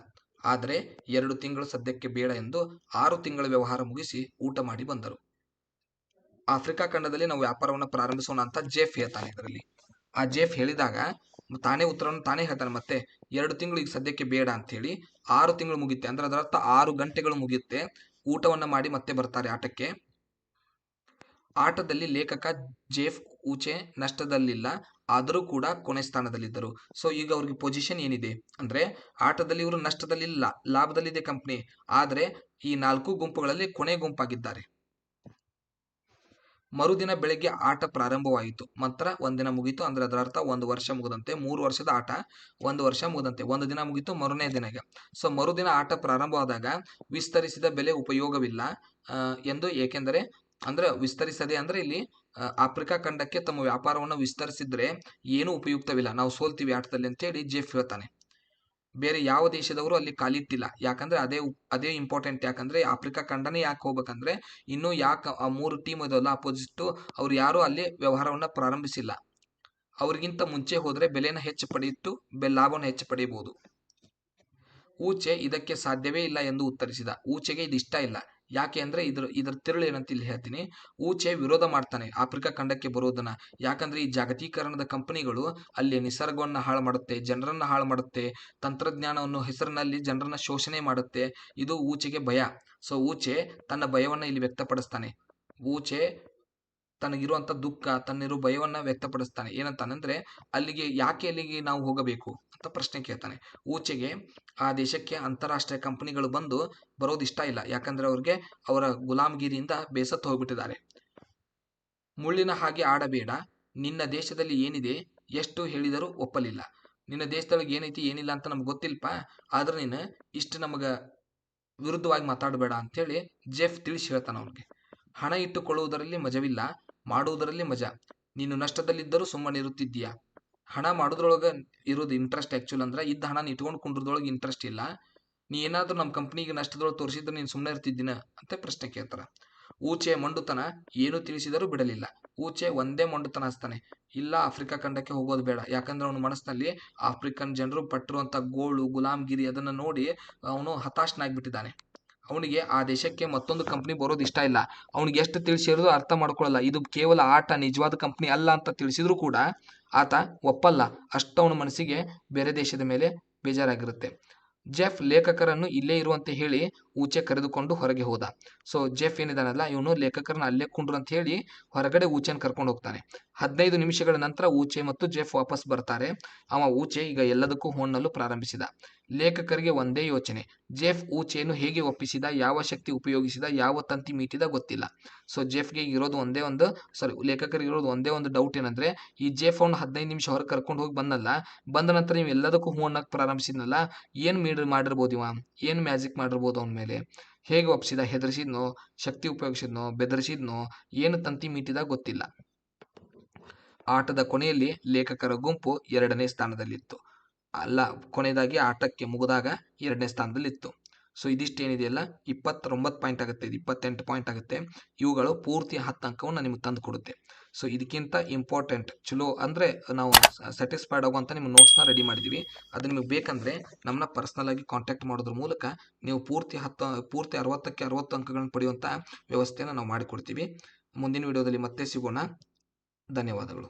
ಆದರೆ 2 ತಿಂಗಳು ಸದ್ಯಕ್ಕೆ ಬೇಡ ಎಂದು 6 ತಿಂಗಳ ವ್ಯವಹಾರ ಮುಗಿಸಿ ಊಟ ಮಾಡಿ ಬಂದರು. ಆಫ್ರಿಕಾ ಖಂಡದಲ್ಲಿ ನಾವು ವ್ಯಾಪಾರವನ್ನು ಪ್ರಾರಂಭಿಸೋಣ ಅಂತ ಜೆಫ್ ಹೇಳ್ತಾನೆ. ಇದರಲ್ಲಿ ಆ ಜೆಫ್ ಹೇಳಿದಾಗ ತಾನೇ ಉತ್ತರವನ್ನು ತಾನೇ ಹೇಳ್ತಾನೆ. ಮತ್ತೆ 2 ತಿಂಗಳು ಈಗ ಸದ್ಯಕ್ಕೆ ಬೇಡ ಅಂತ ಹೇಳಿ 6 ತಿಂಗಳು ಮುಗಿಯುತ್ತೆ. ಅಂದ್ರೆ ಅದರ ಅರ್ಥ 6 ಗಂಟೆಗಳು ಮುಗಿಯುತ್ತೆ. ಊಟವನ್ನ ಮಾಡಿ ಮತ್ತೆ ಬರ್ತಾರೆ ಆಟಕ್ಕೆ. ಆಟದಲ್ಲಿ ಲೇಖಕ ಜೆಫ್ ಊಚೆ ನಷ್ಟದಲ್ಲಿಲ್ಲ, ಆದರೂ ಕೂಡ ಕೊನೆ ಸ್ಥಾನದಲ್ಲಿದ್ದರು. ಸೊ ಈಗ ಅವ್ರಿಗೆ ಪೊಸಿಷನ್ ಏನಿದೆ ಅಂದ್ರೆ ಆಟದಲ್ಲಿ ಇವರು ನಷ್ಟದಲ್ಲಿಲ್ಲ, ಲಾಭದಲ್ಲಿದೆ ಕಂಪ್ನಿ. ಆದ್ರೆ ಈ 4 ಗುಂಪುಗಳಲ್ಲಿ ಕೊನೆ ಗುಂಪಾಗಿದ್ದಾರೆ. ಮರುದಿನ ಬೆಳಗ್ಗೆ ಆಟ ಪ್ರಾರಂಭವಾಯಿತು. ಮಾತ್ರ ಒಂದಿನ ಮುಗೀತು. ಅಂದ್ರೆ ಅದರ ಅರ್ಥ 1 ವರ್ಷ ಮುಗಿದಂತೆ. 3 ವರ್ಷದ ಆಟ 1 ವರ್ಷ ಮುಗಿದಂತೆ. 1 ದಿನ ಮುಗೀತು, ಮರುನೇ ದಿನಗೆ. ಸೊ ಮರುದಿನ ಆಟ ಪ್ರಾರಂಭವಾದಾಗ ವಿಸ್ತರಿಸಿದ ಬೆಲೆ ಉಪಯೋಗವಿಲ್ಲ ಎಂದು, ಏಕೆಂದರೆ ಅಂದ್ರೆ ವಿಸ್ತರಿಸದೆ ಅಂದ್ರೆ ಇಲ್ಲಿ ಆಫ್ರಿಕಾ ಖಂಡಕ್ಕೆ ತಮ್ಮ ವ್ಯಾಪಾರವನ್ನು ವಿಸ್ತರಿಸಿದ್ರೆ ಏನು ಉಪಯುಕ್ತವಿಲ್ಲ, ನಾವು ಸೋಲ್ತೀವಿ ಆಟದಲ್ಲಿ ಅಂತೇಳಿ ಜೆಫ್ ಹೇಳ್ತಾನೆ. ಬೇರೆ ಯಾವ ದೇಶದವರು ಅಲ್ಲಿ ಕಾಲಿಟ್ಟಿಲ್ಲ. ಯಾಕಂದ್ರೆ ಅದೇ ಇಂಪಾರ್ಟೆಂಟ್. ಯಾಕಂದ್ರೆ ಆಫ್ರಿಕಾ ಖಂಡನೇ ಯಾಕೆ ಹೋಗ್ಬೇಕಂದ್ರೆ ಇನ್ನು ಯಾಕೆ ಆ 3 ಟೀಮ್ ಇದಲ್ಲ ಅಪೋಸಿಟ್, ಅವ್ರು ಯಾರು ಅಲ್ಲಿ ವ್ಯವಹಾರವನ್ನ ಪ್ರಾರಂಭಿಸಿಲ್ಲ. ಅವ್ರಿಗಿಂತ ಮುಂಚೆ ಹೋದ್ರೆ ಬೆಲೆನ ಹೆಚ್ಚು ಪಡೆಯಿಟ್ಟು ಲಾಭವನ್ನು ಹೆಚ್ಚು ಪಡೆಯಬಹುದು. ಊಚೆ ಇದಕ್ಕೆ ಸಾಧ್ಯವೇ ಇಲ್ಲ ಎಂದು ಉತ್ತರಿಸಿದ. ಊಚೆಗೆ ಇದು ಇಷ್ಟ ಇಲ್ಲ. ಯಾಕೆ ಅಂದರೆ ಇದ್ರ ತಿರುಳು ಏನಂತ ಇಲ್ಲಿ ಹೇಳ್ತೀನಿ. ಊಚೆ ವಿರೋಧ ಮಾಡ್ತಾನೆ ಆಫ್ರಿಕಾ ಖಂಡಕ್ಕೆ ಬರೋದನ್ನ. ಯಾಕಂದ್ರೆ ಈ ಜಾಗತೀಕರಣದ ಕಂಪನಿಗಳು ಅಲ್ಲಿ ನಿಸರ್ಗವನ್ನು ಹಾಳು ಮಾಡುತ್ತೆ, ಜನರನ್ನ ಹಾಳು ಮಾಡುತ್ತೆ, ತಂತ್ರಜ್ಞಾನವನ್ನು ಹೆಸರಿನಲ್ಲಿ ಜನರನ್ನ ಶೋಷಣೆ ಮಾಡುತ್ತೆ. ಇದು ಊಚೆಗೆ ಭಯ. ಸೊ ಊಚೆ ತನ್ನ ಭಯವನ್ನ ಇಲ್ಲಿ ವ್ಯಕ್ತಪಡಿಸ್ತಾನೆ. ಊಚೆ ತನಗಿರುವಂಥ ದುಃಖ, ತನ್ನಿರೋ ಭಯವನ್ನ ವ್ಯಕ್ತಪಡಿಸ್ತಾನೆ. ಏನಂತಾನಂದ್ರೆ ಅಲ್ಲಿಗೆ ನಾವು ಹೋಗಬೇಕು ಅಂತ ಪ್ರಶ್ನೆ ಕೇಳ್ತಾನೆ. ಊಚೆಗೆ ಆ ದೇಶಕ್ಕೆ ಅಂತಾರಾಷ್ಟ್ರೀಯ ಕಂಪನಿಗಳು ಬರೋದು ಇಷ್ಟ ಇಲ್ಲ. ಯಾಕಂದ್ರೆ ಅವ್ರಿಗೆ ಅವರ ಗುಲಾಮಗಿರಿಯಿಂದ ಬೇಸತ್ತು ಹೋಗ್ಬಿಟ್ಟಿದ್ದಾರೆ. ಮುಳ್ಳಿನ ಹಾಗೆ ಆಡಬೇಡ, ನಿನ್ನ ದೇಶದಲ್ಲಿ ಏನಿದೆ ಎಷ್ಟು ಹೇಳಿದರೂ ಒಪ್ಪಲಿಲ್ಲ. ನಿನ್ನ ದೇಶದೊಳಗೆ ಏನೈತಿ ಏನಿಲ್ಲ ಅಂತ ನಮ್ಗೆ ಗೊತ್ತಿಲ್ಪ, ಆದ್ರೆ ನೀನು ಇಷ್ಟು ನಮಗ ವಿರುದ್ಧವಾಗಿ ಮಾತಾಡಬೇಡ ಅಂತೇಳಿ ಜೆಫ್ ತಿಳಿಸಿ ಹೇಳ್ತಾನೆ ಅವ್ರಿಗೆ. ಹಣ ಇಟ್ಟುಕೊಳ್ಳುವುದರಲ್ಲಿ ಮಜವಿಲ್ಲ, ಮಾಡುವುದರಲ್ಲಿ ಮಜಾ. ನೀನು ನಷ್ಟದಲ್ಲಿದ್ದರೂ ಸುಮ್ಮನೆ ಇರುತ್ತಿದ್ದೀಯಾ. ಹಣ ಮಾಡೋದ್ರೊಳಗೆ ಇರೋದು ಇಂಟ್ರೆಸ್ಟ್. ಆ್ಯಕ್ಚುಲ್ ಅಂದ್ರೆ ಇದ್ದ ಹಣ ಇಟ್ಕೊಂಡು ಕುಂಡ್ರದೊಳಗೆ ಇಂಟ್ರೆಸ್ಟ್ ಇಲ್ಲ. ನೀ ಏನಾದರೂ ನಮ್ಮ ಕಂಪ್ನಿಗೆ ನಷ್ಟದೊಳಗೆ ತೋರಿಸಿದ್ರೆ ನೀನು ಸುಮ್ಮನೆ ಇರ್ತಿದ್ದೀನ ಅಂತ ಪ್ರಶ್ನೆ ಕೇಳ್ತಾರೆ. ಊಚೆ ಮಂಡುತನ ಏನು ತಿಳಿಸಿದರೂ ಬಿಡಲಿಲ್ಲ. ಊಚೆ ಒಂದೇ ಮಂಡುತನ ಹಚ್ತಾನೆ, ಇಲ್ಲ ಆಫ್ರಿಕಾ ಖಂಡಕ್ಕೆ ಹೋಗೋದು ಬೇಡ. ಯಾಕಂದ್ರೆ ಅವನ ಮನಸ್ಸಿನಲ್ಲಿ ಆಫ್ರಿಕನ್ ಜನರು ಪಟ್ಟಿರುವಂಥ ಗೋಳು, ಗುಲಾಮ್ಗಿರಿ ಅದನ್ನು ನೋಡಿ ಅವನು ಹತಾಶನಾಗ್ಬಿಟ್ಟಿದ್ದಾನೆ. ಅವನಿಗೆ ಆ ದೇಶಕ್ಕೆ ಮತ್ತೊಂದು ಕಂಪ್ನಿ ಬರೋದು ಇಷ್ಟ ಇಲ್ಲ. ಅವನಿಗೆ ಎಷ್ಟು ತಿಳಿಸಿರೋದು ಅರ್ಥ ಮಾಡ್ಕೊಳ್ಳಲ್ಲ. ಇದು ಕೇವಲ ಆಟ, ನಿಜವಾದ ಕಂಪ್ನಿ ಅಲ್ಲ ಅಂತ ತಿಳಿಸಿದ್ರು ಕೂಡ ಆತ ಒಪ್ಪಲ್ಲ. ಅಷ್ಟು ಅವನ ಮನಸ್ಸಿಗೆ ಬೇರೆ ದೇಶದ ಮೇಲೆ ಬೇಜಾರಾಗಿರುತ್ತೆ. ಜೆಫ್ ಲೇಖಕರನ್ನು ಇಲ್ಲೇ ಇರುವಂತೆ ಹೇಳಿ ಊಚೆ ಕರೆದುಕೊಂಡು ಹೊರಗೆ ಹೋದ. ಸೊ ಜೆಫ್ ಏನಿದಾನಲ್ಲ, ಇವನು ಲೇಖಕರನ್ನ ಅಲ್ಲೇ ಕುಂಡ್ರು ಅಂತ ಹೇಳಿ ಹೊರಗಡೆ ಊಚೆನ ಕರ್ಕೊಂಡು ಹೋಗ್ತಾನೆ. 15 ನಿಮಿಷಗಳ ನಂತರ ಊಚೆ ಮತ್ತು ಜೆಫ್ ವಾಪಸ್ ಬರ್ತಾರೆ. ಊಚೆ ಈಗ ಎಲ್ಲದಕ್ಕೂ ಹೊಣ್ಣಲು ಪ್ರಾರಂಭಿಸಿದ. ಲೇಖಕರಿಗೆ ಒಂದೇ ಯೋಚನೆ, ಜೆಫ್ ಊಚೆಯನ್ನು ಹೇಗೆ ಒಪ್ಪಿಸಿದ, ಯಾವ ಶಕ್ತಿ ಉಪಯೋಗಿಸಿದ, ಯಾವ ತಂತಿ ಮೀಟಿದ ಗೊತ್ತಿಲ್ಲ. ಸೊ ಜೆಫ್ಗೆ ಇರೋದು ಲೇಖಕರಿಗೆ ಇರೋದು ಒಂದೇ ಒಂದು ಡೌಟ್ ಏನಂದ್ರೆ, ಈ ಜೆಫ್ ಅವ್ನು 15 ನಿಮಿಷ ಹೊರಗೆ ಕರ್ಕೊಂಡು ಹೋಗಿ ಬಂದ ನಂತರ ನೀವು ಎಲ್ಲದಕ್ಕೂ ಹೂ ಅನ್ನಕ್ಕೆ ಪ್ರಾರಂಭಿಸಿದ್ನಲ್ಲ, ಏನು ಮಾಡಿರ್ಬೋದು ಇವ, ಏನು ಮ್ಯಾಜಿಕ್ ಮಾಡಿರ್ಬೋದು ಅವನ ಮೇಲೆ, ಹೇಗೆ ಒಪ್ಪಿಸಿದ, ಹೆದರಿಸಿದ್ನೋ, ಶಕ್ತಿ ಉಪಯೋಗಿಸಿದ್ನೋ, ಬೆದರಿಸಿದ್ನೋ, ಏನು ತಂತಿ ಮೀಟಿದ ಗೊತ್ತಿಲ್ಲ. ಆಟದ ಕೊನೆಯಲ್ಲಿ ಲೇಖಕರ ಗುಂಪು 2ನೇ ಸ್ಥಾನದಲ್ಲಿತ್ತು. ಕೊನೆಯದಾಗಿ ಆಟಕ್ಕೆ ಮುಗಿದಾಗ 2ನೇ ಸ್ಥಾನದಲ್ಲಿತ್ತು. ಸೊ ಇದಿಷ್ಟೇನಿದೆಯಲ್ಲ 29 ಪಾಯಿಂಟ್ ಆಗುತ್ತೆ, ಇದು 28 ಪಾಯಿಂಟ್ ಆಗುತ್ತೆ. ಇವುಗಳು ಪೂರ್ತಿ 10 ಅಂಕವನ್ನು ನಿಮ್ಗೆ ತಂದು ಕೊಡುತ್ತೆ. ಸೊ ಇದಕ್ಕಿಂತ ಇಂಪಾರ್ಟೆಂಟ್ ಚಲೋ ಅಂದರೆ ನಾವು ಸ್ಯಾಟಿಸ್ಫೈಡ್ ಆಗುವಂಥ ನಿಮ್ಮ ನೋಟ್ಸ್ನ ರೆಡಿ ಮಾಡಿದ್ದೀವಿ. ಅದು ನಿಮಗೆ ಬೇಕಂದರೆ ನಮ್ಮನ್ನ ಪರ್ಸ್ನಲ್ ಆಗಿ ಕಾಂಟ್ಯಾಕ್ಟ್ ಮಾಡೋದ್ರ ಮೂಲಕ ನೀವು ಪೂರ್ತಿ 60ಕ್ಕೆ 60 ಅಂಕಗಳನ್ನು ಪಡೆಯುವಂಥ ವ್ಯವಸ್ಥೆಯನ್ನು ನಾವು ಮಾಡಿಕೊಡ್ತೀವಿ. ಮುಂದಿನ ವಿಡಿಯೋದಲ್ಲಿ ಮತ್ತೆ ಸಿಗೋಣ. ಧನ್ಯವಾದಗಳು.